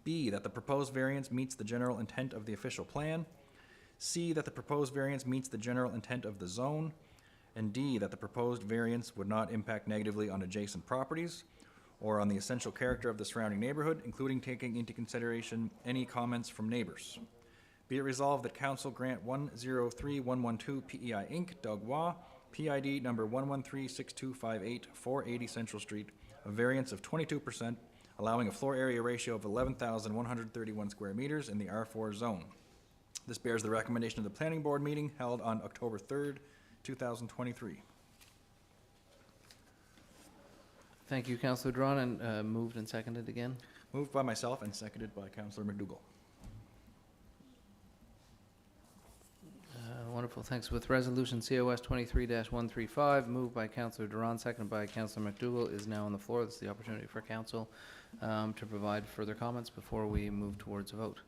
B, that the proposed variance meets the general intent of the official plan. C, that the proposed variance meets the general intent of the zone. And D, that the proposed variance would not impact negatively on adjacent properties or on the essential character of the surrounding neighborhood, including taking into consideration any comments from neighbors. Be it resolved that council grant 103-112 PEI Inc., Doug Waugh, PID number 1136258, 480 Central Street, a variance of 22%, allowing a floor area ratio of 11,131 square meters in the R4 zone. This bears the recommendation of the planning board meeting held on October 3rd, 2023. Thank you, Councillor Duran, and moved and seconded again. Moved by myself and seconded by Councillor McDougall. Wonderful, thanks. With resolution COS 23-135, moved by Councillor Duran, seconded by Councillor McDougall, is now on the floor. This is the opportunity for council to provide further comments before we move towards a vote.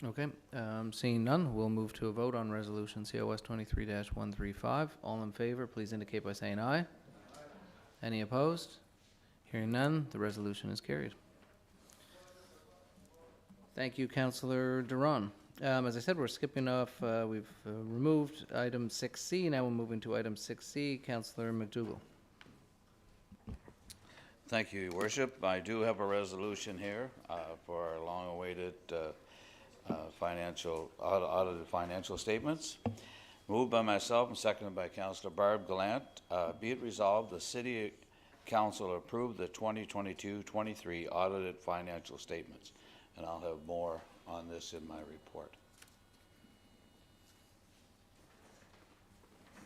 Okay, seeing none, we'll move to a vote on resolution COS 23-135. All in favor, please indicate by saying aye. Any opposed? Hearing none, the resolution is carried. Thank you, Councillor Duran. As I said, we're skipping off, we've removed item 6C, now we're moving to item 6C. Councillor McDougall. Thank you, Your Worship. I do have a resolution here for our long-awaited audited financial statements. Moved by myself and seconded by Councillor Barb Gallant. Be it resolved, the City Council approved the 2022-23 audited financial statements. And I'll have more on this in my report.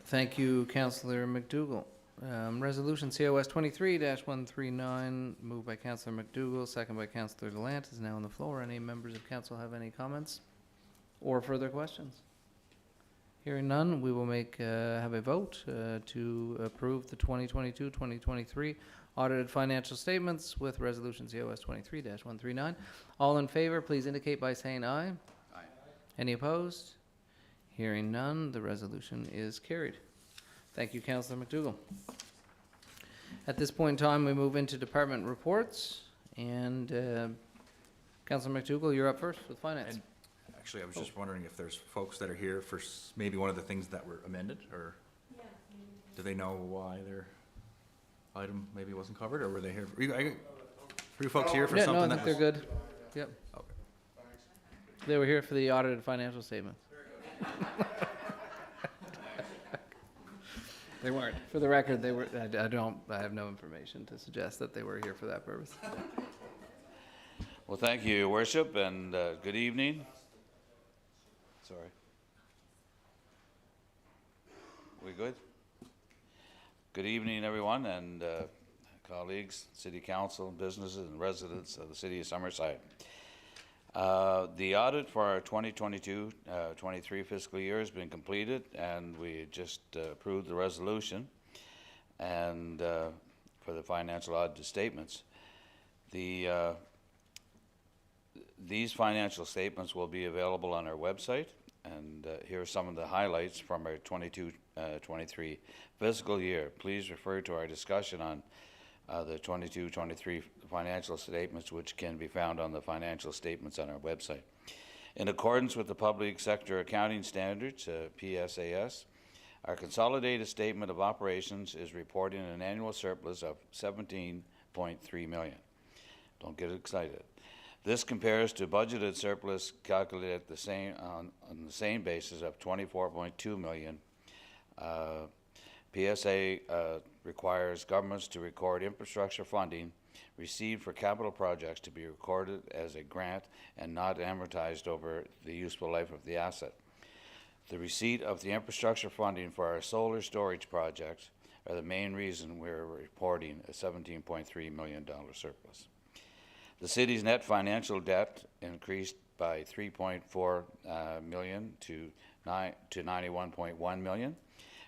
Thank you, Councillor McDougall. Resolution COS 23-139, moved by Councillor McDougall, second by Councillor Gallant, is now on the floor. Any members of council have any comments or further questions? Hearing none, we will have a vote to approve the 2022-2023 audited financial statements with resolution COS 23-139. All in favor, please indicate by saying aye. Aye. Any opposed? Hearing none, the resolution is carried. Thank you, Councillor McDougall. At this point in time, we move into department reports, and Councilor McDougall, you're up first with finance. And actually, I was just wondering if there's folks that are here for maybe one of the things that were amended, or do they know why their item maybe wasn't covered, or were they here? Were you folks here for Yeah, something no, I that think was? they're good. Yep. Okay. They were here for the audited financial statements. They weren't. For the record, they were, I have no information to suggest that they were here for that purpose. Well, thank you, Your Worship, and good evening. Sorry. We good? Good evening, everyone, and colleagues, City Council, businesses, and residents of the City of Summerside. The audit for our 2022-23 fiscal year has been completed, and we just approved the resolution and for the financial audit statements. These financial statements will be available on our website, and here are some of the highlights from our 22-23 fiscal year. Please refer to our discussion on the 22-23 financial statements, which can be found on the financial statements on our website. In accordance with the Public Sector Accounting Standards, PSAS, our consolidated statement of operations is reporting an annual surplus of $17.3 million. Don't get excited. This compares to budgeted surplus calculated on the same basis of $24.2 million. PSA requires governments to record infrastructure funding received for capital projects to be recorded as a grant and not amortized over the useful life of the asset. The receipt of the infrastructure funding for our solar storage projects are the main reason we're reporting a $17.3 million surplus. The city's net financial debt increased by $3.4 million to $91.1 million.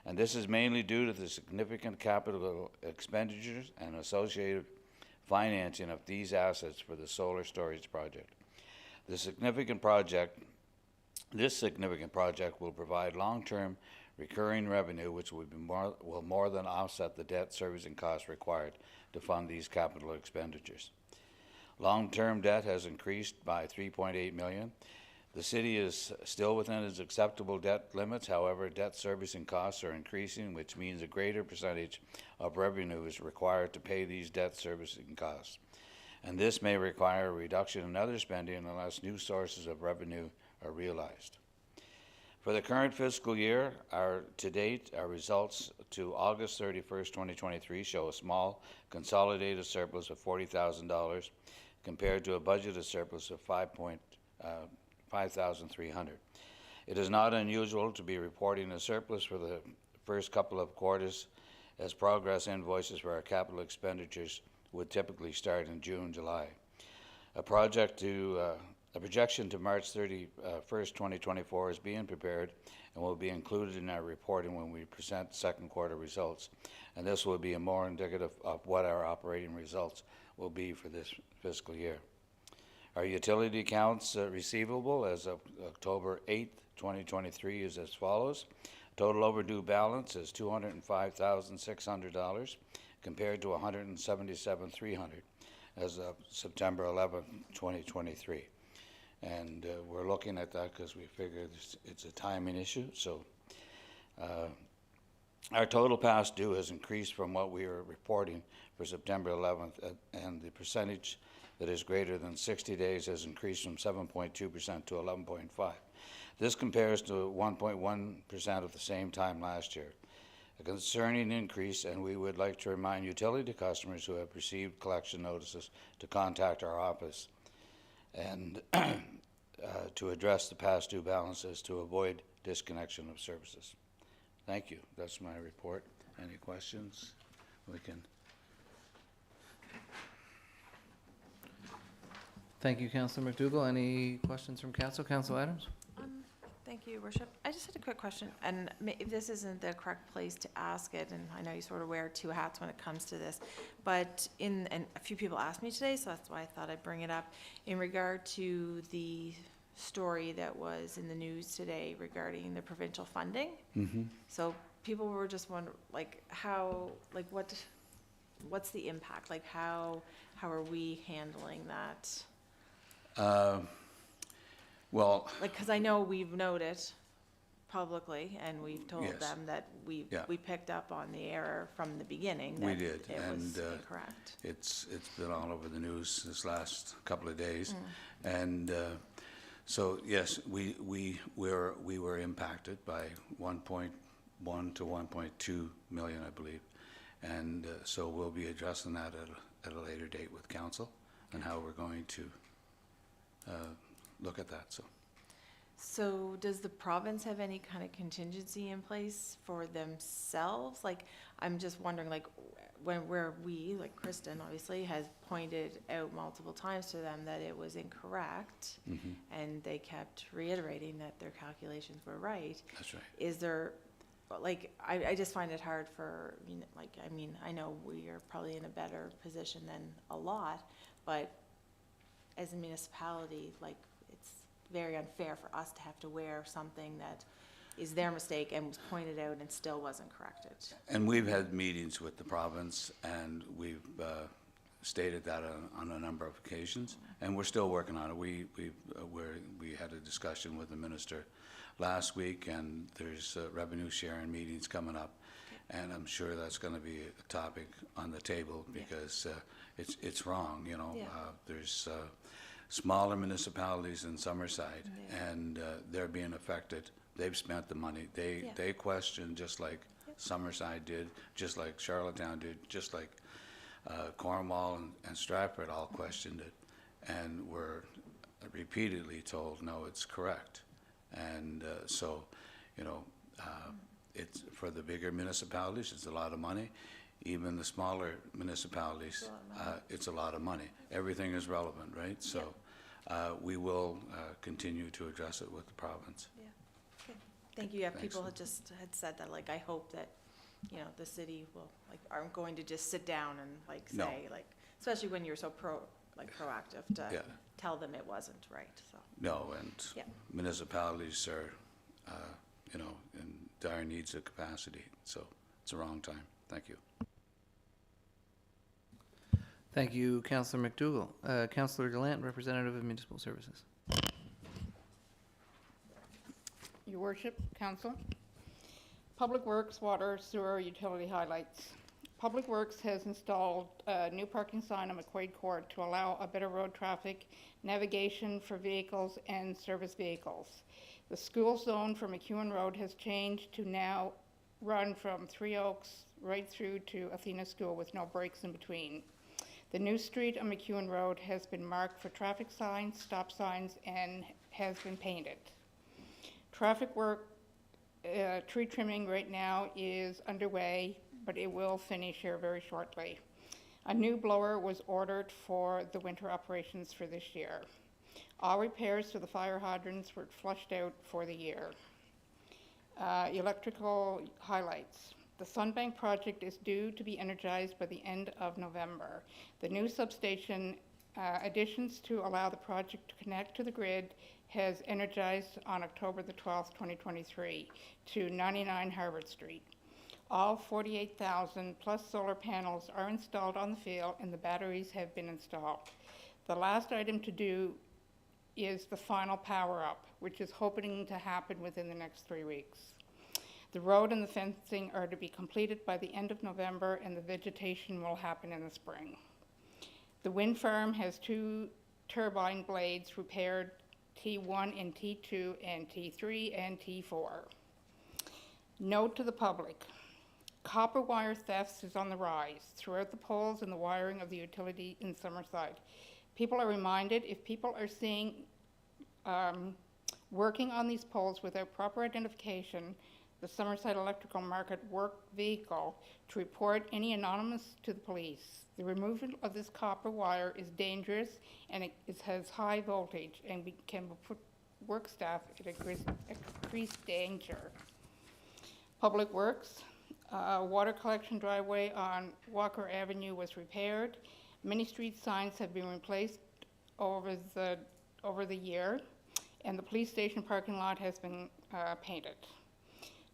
And this is mainly due to the significant capital expenditures and associated financing of these assets for the solar storage project. This significant project will provide long-term recurring revenue, which will more than offset the debt servicing costs required to fund these capital expenditures. Long-term debt has increased by $3.8 million. The city is still within its acceptable debt limits. However, debt servicing costs are increasing, which means a greater percentage of revenue is required to pay these debt servicing costs. And this may require a reduction in other spending unless new sources of revenue are realized. For the current fiscal year, to date, our results to August 31st, 2023 show a small consolidated surplus of $40,000 compared to a budgeted surplus of $5,300. It is not unusual to be reporting a surplus for the first couple of quarters, as progress invoices for our capital expenditures would typically start in June, July. A projection to March 31st, 2024 is being prepared and will be included in our reporting when we present second quarter results. And this will be more indicative of what our operating results will be for this fiscal year. Our utility accounts receivable as of October 8th, 2023 is as follows. Total overdue balance is $205,600 compared to $177,300 as of September 11th, 2023. And we're looking at that because we figured it's a timing issue. So our total past due has increased from what we were reporting for September 11th, and the percentage that is greater than 60 days has increased from 7.2% to 11.5%. This compares to 1.1% at the same time last year. A concerning increase, and we would like to remind utility customers who have received collection notices to contact our office and to address the past due balances to avoid disconnection of services. Thank you. That's my report. Any questions? We can. Thank you, Councillor McDougall. Any questions from Council? Councillor Adams? Thank you, Your Worship. I just had a quick question, and if this isn't the correct place to ask it, and I know you sort of wear two hats when it comes to this, but and a few people asked me today, so that's why I thought I'd bring it up, in regard to the story that was in the news today regarding the provincial funding. Mm-hmm. So people were just wondering, like, how, like, what's the impact? Like, how are we handling that? Well, Like, because I know we've noted publicly, and we've told Yes. them that Yeah. we picked up on the error from the beginning. We that did, It was and, incorrect. it's been all over the news this last couple of days. And so, yes, we were impacted by 1.1 to 1.2 million, I believe. And so we'll be addressing that at a later date with council and how we're going to look at that, so. So does the province have any kind of contingency in place for themselves? Like, I'm just wondering, like, where we, like Kristen obviously, has pointed out multiple times to them that it was incorrect, and they kept reiterating that their calculations were right. That's right. Is there, like, I just find it hard for, you know, like, I mean, I know we are probably in a better position than a lot, but as a municipality, like, it's very unfair for us to have to wear something that is their mistake and was pointed out and still wasn't corrected. And we've had meetings with the province, and we've stated that on a number of occasions, and we're still working on it. We had a discussion with the minister last week, and there's revenue sharing meetings coming up, and I'm sure that's going to be a topic on the table because it's wrong, you know. Yeah. There's smaller municipalities in Summerside, and they're being affected. They've spent the money. They question just like Summerside did, just like Charlottetown did, just like Cornwall and Stratford all questioned it, and were repeatedly told, no, it's correct. And so, you know, it's for the bigger municipalities, it's a lot of money. Even the smaller municipalities, it's a lot of money. Everything is relevant, right? So we will continue to address it with the province. Yeah, okay, thank you. Yeah, Thanks. people had said that, like, I hope that, you know, the city will, like, aren't going to just sit down and, like, No. say, like, especially when you're so proactive to Yeah. tell them it wasn't right, so. No, and Yeah. municipalities are, you know, in dire needs of capacity. So it's the wrong time. Thank you. Thank you, Councillor McDougall. Councillor Gallant, representative of Municipal Services. Your Worship, Council. Public Works, Water, Sewer, Utility highlights. Public Works has installed a new parking sign on McQuaid Court to allow a better road traffic navigation for vehicles and service vehicles. The school zone for McEwen Road has changed to now run from Three Oaks right through to Athena School with no breaks in between. The new street on McEwen Road has been marked for traffic signs, stop signs, and has been painted. Traffic work, tree trimming right now is underway, but it will finish here very shortly. A new blower was ordered for the winter operations for this year. All repairs to the fire hydrants were flushed out for the year. Electrical highlights. The Sunbank project is due to be energized by the end of November. The new substation additions to allow the project to connect to the grid has energized on October the 12th, 2023 to 99 Harvard Street. All 48,000 plus solar panels are installed on the field and the batteries have been installed. The last item to do is the final power up, which is hoping to happen within the next 3 weeks. The road and the fencing are to be completed by the end of November, and the vegetation will happen in the spring. The wind farm has 2 turbine blades repaired, T1 and T2 and T3 and T4. Note to the public, copper wire thefts is on the rise throughout the poles and the wiring of the utility in Summerside. People are reminded if people are seen working on these poles without proper identification, the Summerside Electrical Market work vehicle to report any anonymous to the police. The removal of this copper wire is dangerous and it has high voltage and can put work staff at increased danger. Public Works, water collection driveway on Walker Avenue was repaired. Many street signs have been replaced over the year, and the police station parking lot has been painted.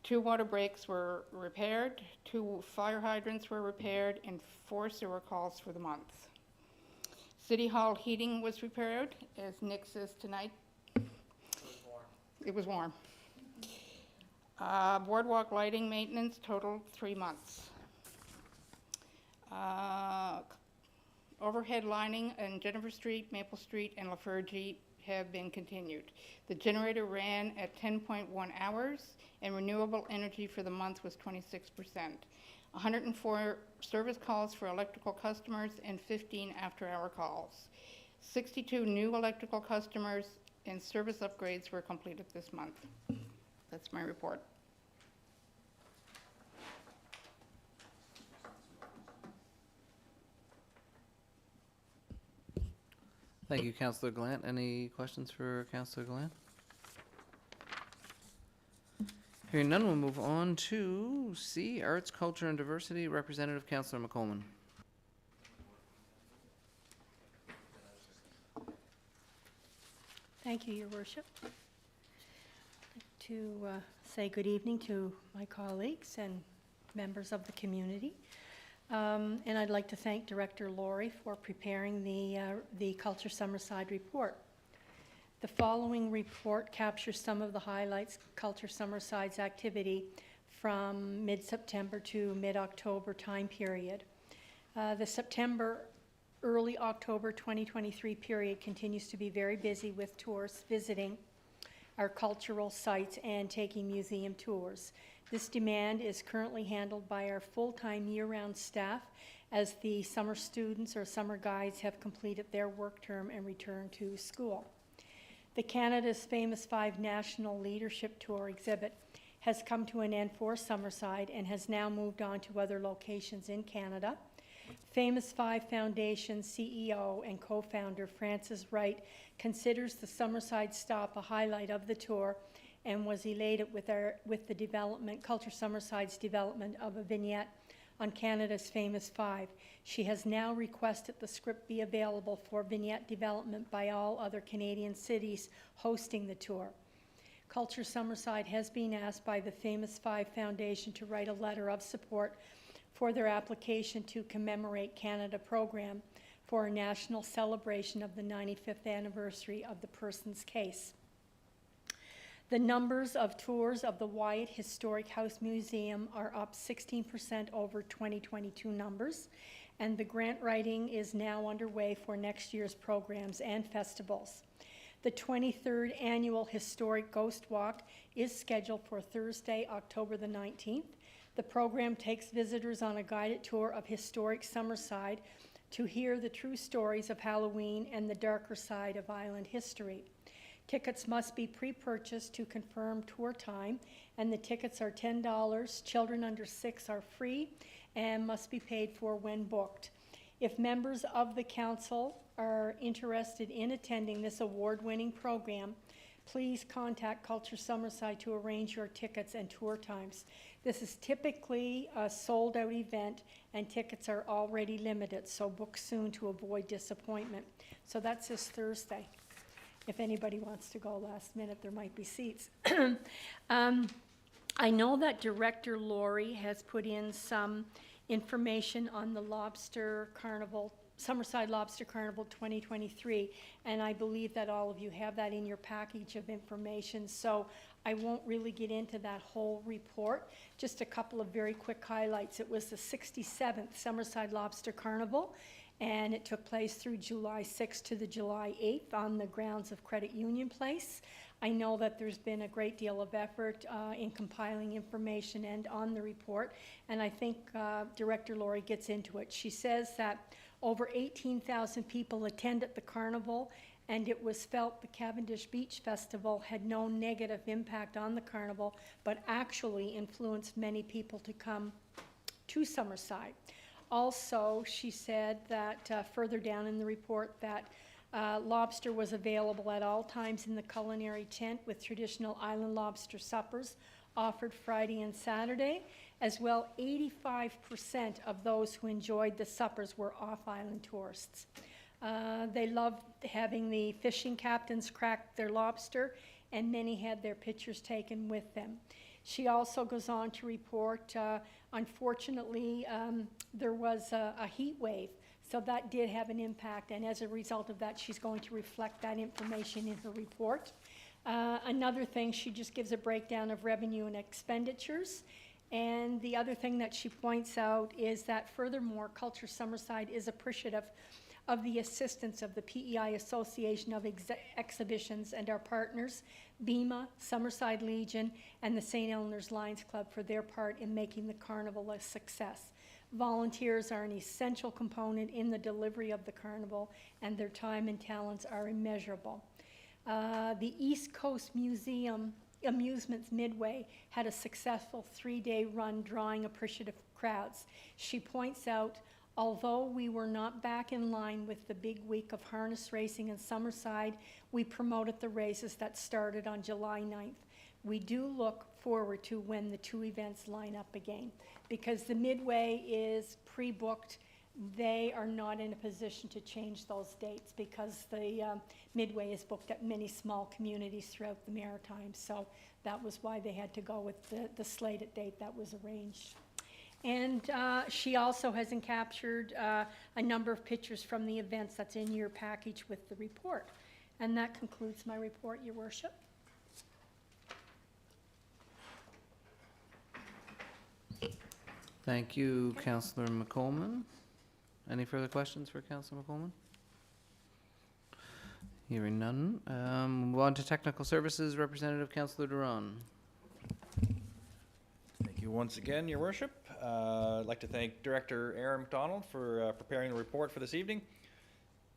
2 water breaks were repaired, 2 fire hydrants were repaired, and 4 sewer calls for the month. City Hall heating was repaired, as Nick says tonight. It was warm. Boardwalk lighting maintenance totaled 3 months. Overhead lining in Jennifer Street, Maple Street, and Lafergie have been continued. The generator ran at 10.1 hours, and renewable energy for the month was 26%. 104 service calls for electrical customers and 15 after-hour calls. 62 new electrical customers and service upgrades were completed this month. That's my report. Thank you, Councillor Glant. Any questions for Councillor Glant? Hearing none, we'll move on to C, Arts, Culture, and Diversity, Representative Councillor McColman. Thank you, Your Worship. I'd like to say good evening to my colleagues and members of the community. And I'd like to thank Director Laurie for preparing the Culture Summerside report. The following report captures some of the highlights Culture Summerside's activity from mid-September to mid-October time period. The September, early October 2023 period continues to be very busy with tourists visiting our cultural sites and taking museum tours. This demand is currently handled by our full-time year-round staff as the summer students or summer guides have completed their work term and returned to school. The Canada's Famous 5 National Leadership Tour exhibit has come to an end for Summerside and has now moved on to other locations in Canada. Famous 5 Foundation CEO and co-founder Frances Wright considers the Summerside stop a highlight of the tour and was elated with the development, Culture Summerside's development of a vignette on Canada's Famous 5. She has now requested the script be available for vignette development by all other Canadian cities hosting the tour. Culture Summerside has been asked by the Famous 5 Foundation to write a letter of support for their application to commemorate Canada program for a national celebration of the 95th anniversary of the person's case. The numbers of tours of the Wyatt Historic House Museum are up 16% over 2022 numbers, and the grant writing is now underway for next year's programs and festivals. The 23rd Annual Historic Ghost Walk is scheduled for Thursday, October the 19th. The program takes visitors on a guided tour of historic Summerside to hear the true stories of Halloween and the darker side of island history. Tickets must be pre-purchased to confirm tour time, and the tickets are $10. Children under 6 are free and must be paid for when booked. If members of the council are interested in attending this award-winning program, please contact Culture Summerside to arrange your tickets and tour times. This is typically a sold-out event, and tickets are already limited, so book soon to avoid disappointment. So that's this Thursday. If anybody wants to go last minute, there might be seats. I know that Director Laurie has put in some information on the Lobster Carnival, Summerside Lobster Carnival 2023, and I believe that all of you have that in your package of information, so I won't really get into that whole report. Just a couple of very quick highlights. It was the 67th Summerside Lobster Carnival, and it took place through July 6th to the July 8th on the grounds of Credit Union Place. I know that there's been a great deal of effort in compiling information and on the report, and I think Director Laurie gets into it. She says that over 18,000 people attended the carnival, and it was felt the Cavendish Beach Festival had no negative impact on the carnival, but actually influenced many people to come to Summerside. Also, she said that further down in the report that lobster was available at all times in the culinary tent with traditional island lobster suppers offered Friday and Saturday. As well, 85% of those who enjoyed the suppers were off-island tourists. They loved having the fishing captains crack their lobster and many had their pictures taken with them. She also goes on to report, unfortunately, there was a heat wave, so that did have an impact, and as a result of that, she's going to reflect that information in her report. Another thing, she just gives a breakdown of revenue and expenditures. And the other thing that she points out is that furthermore, Culture Summerside is appreciative of the assistance of the PEI Association of Exhibitions and our partners, BEMA, Summerside Legion, and the St. Eleanor's Lions Club for their part in making the carnival a success. Volunteers are an essential component in the delivery of the carnival, and their time and talents are immeasurable. The East Coast Museum Amusements Midway had a successful 3-day run drawing appreciative crowds. She points out, although we were not back in line with the big week of harness racing in Summerside, we promoted the races that started on July 9th. We do look forward to when the two events line up again. Because the Midway is pre-booked, they are not in a position to change those dates because the Midway is booked at many small communities throughout the Maritimes. So that was why they had to go with the slated date that was arranged. And she also has captured a number of pictures from the events that's in your package with the report. And that concludes my report, Your Worship. Thank you, Councillor McColman. Any further questions for Councillor McColman? Hearing none. Move on to Technical Services, Representative Councillor Duran. Thank you once again, Your Worship. I'd like to thank Director Aaron McDonald for preparing the report for this evening.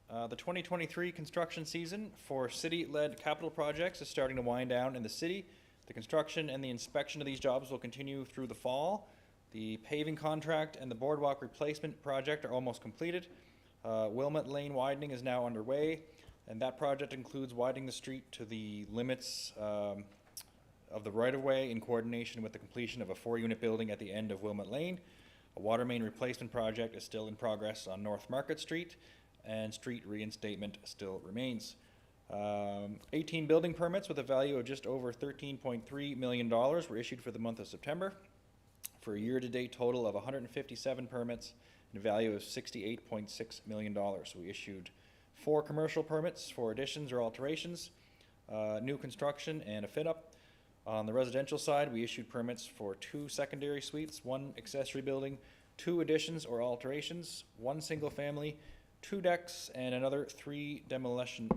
The 2023 construction season for city-led capital projects is starting to wind down in the city. The construction and the inspection of these jobs will continue through the fall. The paving contract and the boardwalk replacement project are almost completed. Wilmot Lane widening is now underway, and that project includes widening the street to the limits of the right-of-way in coordination with the completion of a 4-unit building at the end of Wilmot Lane. A water main replacement project is still in progress on North Market Street, and street reinstatement still remains. 18 building permits with a value of just over $13.3 million were issued for the month of September, for a year-to-date total of 157 permits and a value of $68.6 million. We issued 4 commercial permits for additions or alterations, new construction, and a fit-up. On the residential side, we issued permits for 2 secondary suites, 1 accessory building, 2 additions or alterations, 1 single family, 2 decks, and another 3 demolition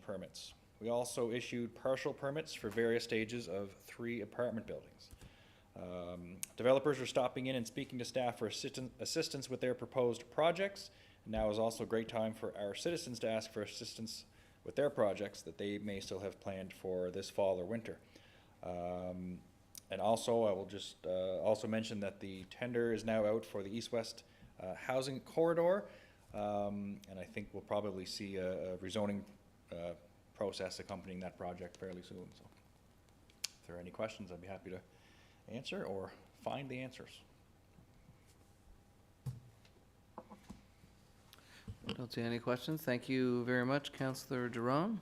permits. We also issued partial permits for various stages of 3 apartment buildings. Developers are stopping in and speaking to staff for assistance with their proposed projects. Now is also a great time for our citizens to ask for assistance with their projects that they may still have planned for this fall or winter. And also, I will just also mention that the tender is now out for the east-west housing corridor, and I think we'll probably see a rezoning process accompanying that project fairly soon. So, if there are any questions, I'd be happy to answer or find the answers. Don't see any questions. Thank you very much, Councillor Duran.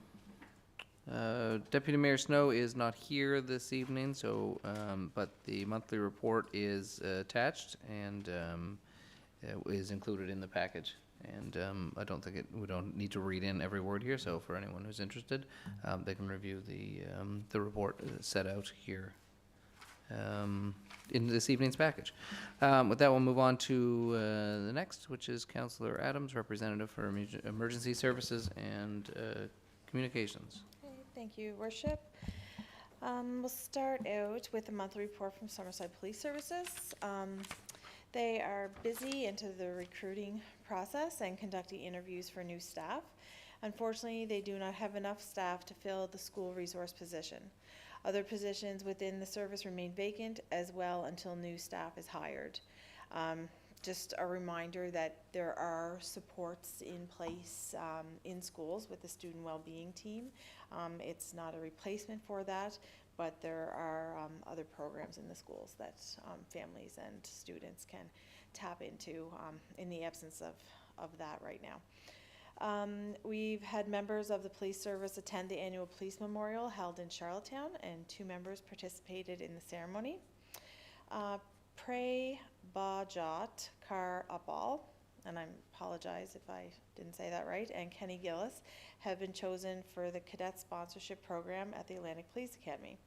Deputy Mayor Snow is not here this evening, so but the monthly report is attached and is included in the package. And I don't think we don't need to read in every word here. So for anyone who's interested, they can review the report set out here in this evening's package. With that, we'll move on to the next, which is Councillor Adams, representative for Emergency Services and Communications. Okay, thank you, Worship. We'll start out with a monthly report from Summerside Police Services. They are busy into the recruiting process and conducting interviews for new staff. Unfortunately, they do not have enough staff to fill the school resource position. Other positions within the service remain vacant as well until new staff is hired. Just a reminder that there are supports in place in schools with the student well-being team. It's not a replacement for that, but there are other programs in the schools that families and students can tap into in the absence of that right now. We've had members of the police service attend the annual police memorial held in Charlottetown, and 2 members participated in the ceremony. Pray Bajat Kar Apal, and I apologize if I didn't say that right, and Kenny Gillis have been chosen for the cadet sponsorship program at the Atlantic Police Academy.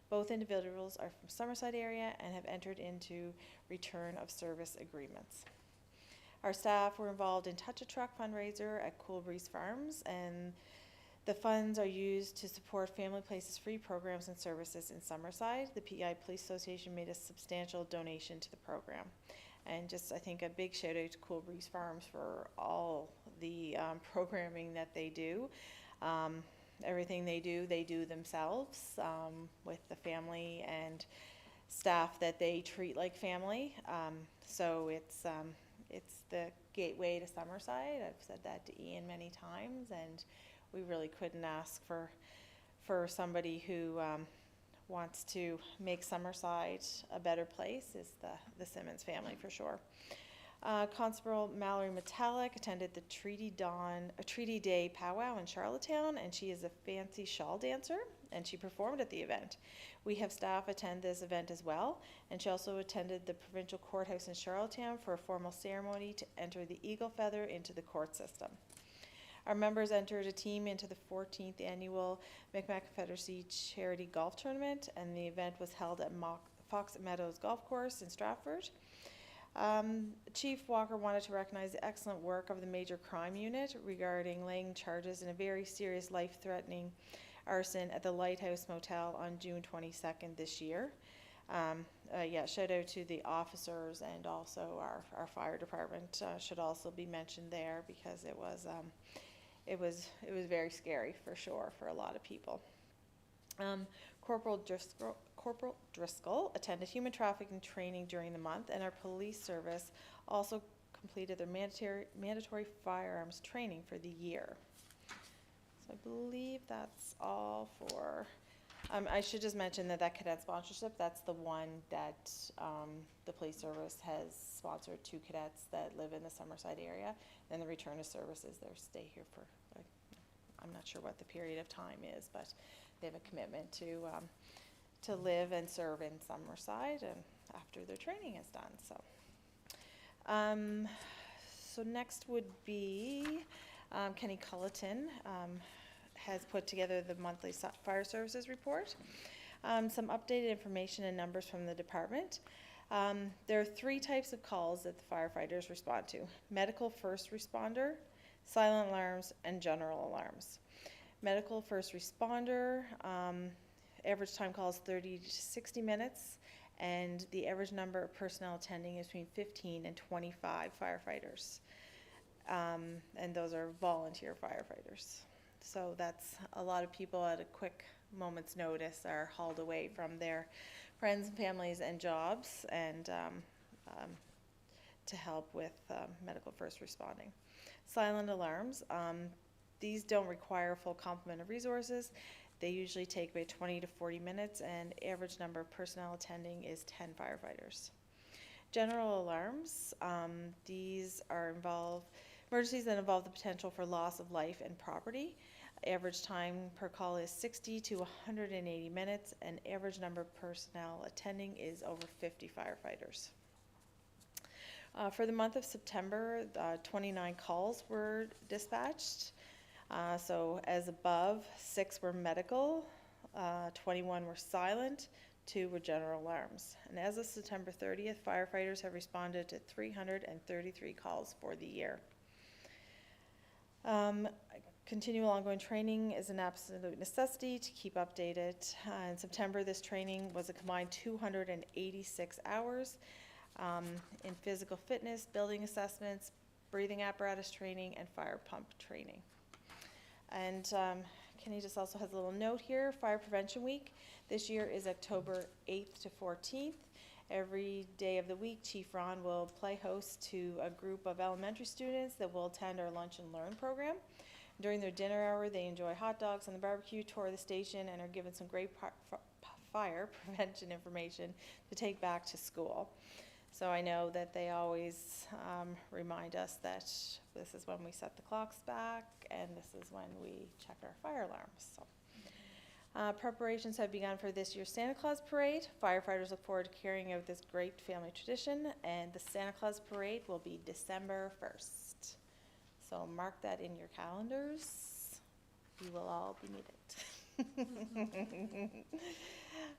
Both individuals are from Summerside area and have entered into return of service agreements. Our staff were involved in Touch a Truck fundraiser at Cool Breeze Farms, and the funds are used to support Family Places free programs and services in Summerside. The PEI Police Association made a substantial donation to the program. And just, I think, a big shout out to Cool Breeze Farms for all the programming that they do. Everything they do themselves with the family and staff that they treat like family. So it's the gateway to Summerside. I've said that to Ian many times, and we really couldn't ask for somebody who wants to make Summerside a better place is the Simmons family for sure. Constable Mallory Metallic attended the Treaty Day powwow in Charlottetown, and she is a fancy shawl dancer, and she performed at the event. We have staff attend this event as well, and she also attended the provincial courthouse in Charlottetown for a formal ceremony to enter the eagle feather into the court system. Our members entered a team into the 14th annual Micmac Confederacy Charity Golf Tournament, and the event was held at Fox Meadows Golf Course in Stratford. Chief Walker wanted to recognize the excellent work of the Major Crime Unit regarding laying charges in a very serious life-threatening arson at the Lighthouse Motel on June 22nd this year. Shout out to the officers, and also our fire department should also be mentioned there, because it was very scary for sure for a lot of people. Corporal Driscoll attended human trafficking training during the month, and our police service also completed their mandatory firearms training for the year. So I believe that's all for, I should just mention that cadet sponsorship, that's the one that the police service has sponsored 2 cadets that live in the Summerside area, and the return of services, they stay here for, I'm not sure what the period of time is, but they have a commitment to live and serve in Summerside and after their training is done. So next would be Kenny Culleton has put together the monthly fire services report. Some updated information and numbers from the department. There are 3 types of calls that the firefighters respond to: medical first responder, silent alarms, and general alarms. Medical first responder, average time call is 30 to 60 minutes, and the average number of personnel attending is between 15 and 25 firefighters. And those are volunteer firefighters. So that's a lot of people at a quick moment's notice are hauled away from their friends and families and jobs, and to help with medical first responding. Silent alarms, these don't require a full complement of resources. They usually take about 20 to 40 minutes, and average number of personnel attending is 10 firefighters. General alarms, these are emergencies that involve the potential for loss of life and property. Average time per call is 60 to 180 minutes, and average number of personnel attending is over 50 firefighters. For the month of September, 29 calls were dispatched. So as above, 6 were medical, 21 were silent, 2 were general alarms. And as of September 30th, firefighters have responded to 333 calls for the year. Continual ongoing training is an absolute necessity to keep updated. In September, this training was a combined 286 hours in physical fitness, building assessments, breathing apparatus training, and fire pump training. And Kenny just also has a little note here. Fire Prevention Week this year is October 8th to 14th. Every day of the week, Chief Ron will play host to a group of elementary students that will attend our Lunch and Learn program. During their dinner hour, they enjoy hot dogs on the barbecue, tour the station, and are given some great fire prevention information to take back to school. So I know that they always remind us that this is when we set the clocks back and this is when we check our fire alarms. So preparations have begun for this year's Santa Claus Parade. Firefighters look forward to carrying out this great family tradition, and the Santa Claus Parade will be December 1st. So mark that in your calendars. You will all be needed.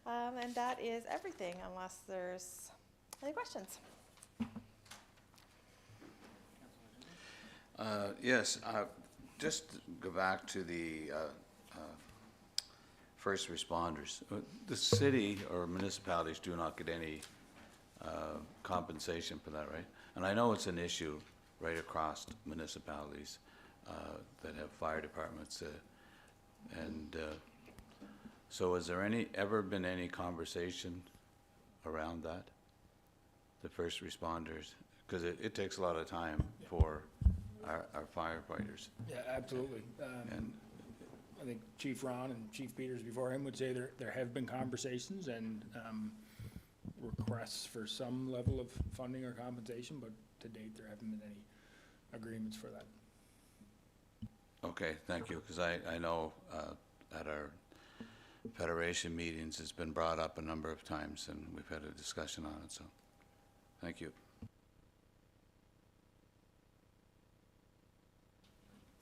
And that is everything, unless there's any questions. Yes, just go back to the first responders. The city or municipalities do not get any compensation for that, right? And I know it's an issue right across municipalities that have fire departments. So has there ever been any conversation around that? The first responders? Because it takes a lot of time for our firefighters. Yeah, absolutely. And I think Chief Ron and Chief Peters before him would say there have been conversations and requests for some level of funding or compensation, but to date, there haven't been any agreements for that. okay, thank you, because I know at our Federation meetings, it's been brought up a number of times, and we've had a discussion on it, so thank you.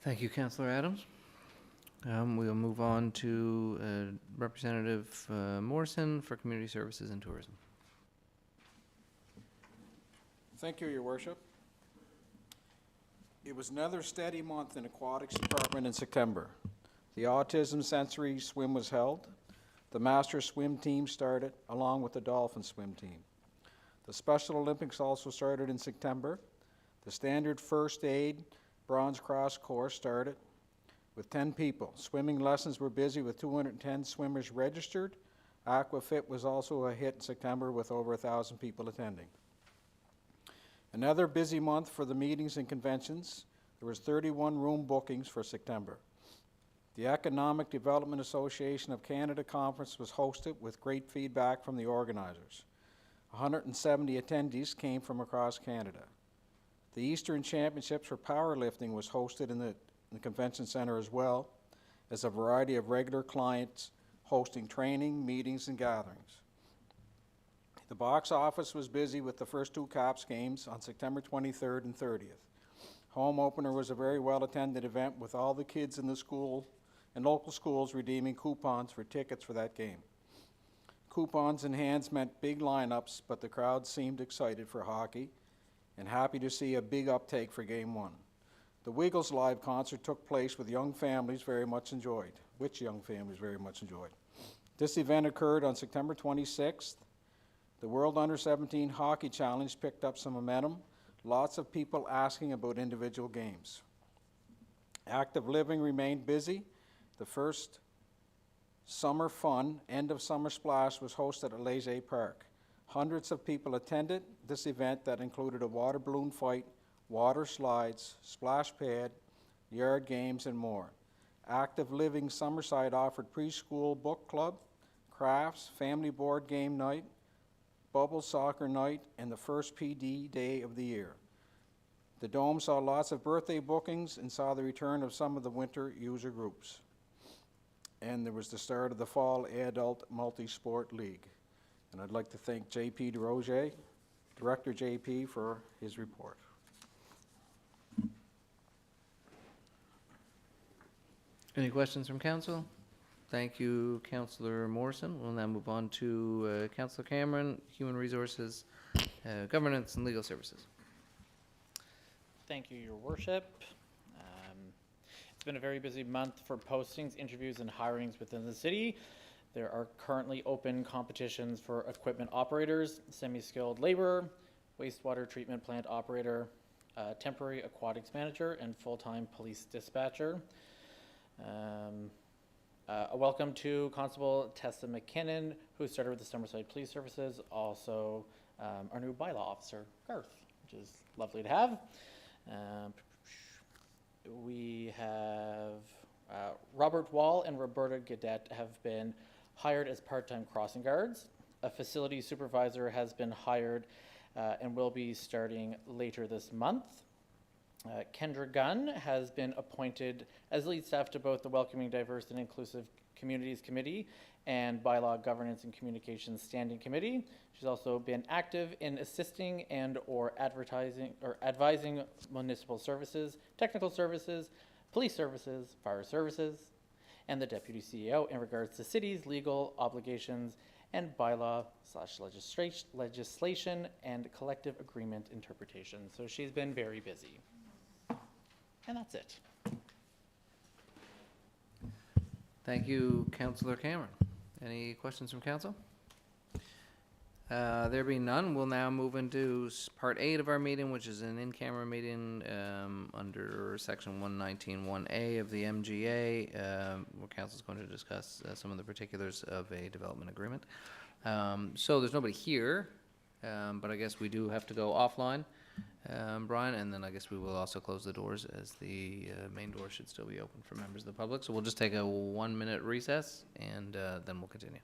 Thank you, Councillor Adams. We'll move on to Representative Morrison for Community Services and Tourism. Thank you, Your Worship. It was another steady month in Aquatics Department in September. The Autism Sensory Swim was held. The Master Swim Team started, along with the Dolphin Swim Team. The Special Olympics also started in September. The Standard First Aid Bronze Cross course started with 10 people. Swimming lessons were busy with 210 swimmers registered. Aquafit was also a hit in September with over 1,000 people attending. Another busy month for the meetings and conventions. There was 31 room bookings for September. The Economic Development Association of Canada Conference was hosted with great feedback from the organizers. 170 attendees came from across Canada. The Eastern Championships for Powerlifting was hosted in the Convention Center as well as a variety of regular clients hosting training, meetings, and gatherings. The box office was busy with the first two Caps games on September 23rd and 30th. Home opener was a very well-attended event with all the kids in the school and local schools redeeming coupons for tickets for that game. Coupons in hands meant big lineups, but the crowd seemed excited for hockey and happy to see a big uptake for Game 1. The Wiggles live concert took place with young families very much enjoyed, which young families very much enjoyed. This event occurred on September 26th. The World Under-17 Hockey Challenge picked up some momentum. Lots of people asking about individual games. Active Living remained busy. The first Summer Fun, End of Summer Splash, was hosted at Leger Park. Hundreds of people attended this event that included a water balloon fight, water slides, splash pad, yard games, and more. Active Living Summerside offered preschool book club, crafts, family board game night, bubble soccer night, and the first PD day of the year. The Dome saw lots of birthday bookings and saw the return of some of the winter user groups. And there was the start of the Fall Adult Multi-Sport League. And I'd like to thank J.P. DeRoger, Director J.P., for his report. Any questions from council? Thank you, Councillor Morrison. We'll now move on to Councillor Cameron, Human Resources, Governance and Legal Services. Thank you, Your Worship. It's been a very busy month for postings, interviews, and hirings within the city. There are currently open competitions for equipment operators, semi-skilled laborer, wastewater treatment plant operator, temporary aquatics manager, and full-time police dispatcher. A welcome to Constable Tessa McKinnon, who started with the Summerside Police Services, also our new bylaw officer, Garth, which is lovely to have. We have Robert Wall and Roberta Gadet have been hired as part-time crossing guards. A facility supervisor has been hired and will be starting later this month. Kendra Gunn has been appointed as lead staff to both the Welcoming, Diverse, and Inclusive Communities Committee and Bylaw Governance and Communications Standing Committee. She's also been active in assisting and/or advising municipal services, technical services, police services, fire services, and the Deputy CEO in regards to cities' legal obligations and bylaw/legislation and collective agreement interpretation. So she's been very busy. And that's it. Thank you, Councillor Cameron. Any questions from council? There being none, we'll now move into part 8 of our meeting, which is an in-camera meeting under section 119(1)A of the MGA, where council is going to discuss some of the particulars of a development agreement. So there's nobody here, but I guess we do have to go offline, Brian, and then I guess we will also close the doors, as the main door should still be open for members of the public. So we'll just take a 1-minute recess, and then we'll continue.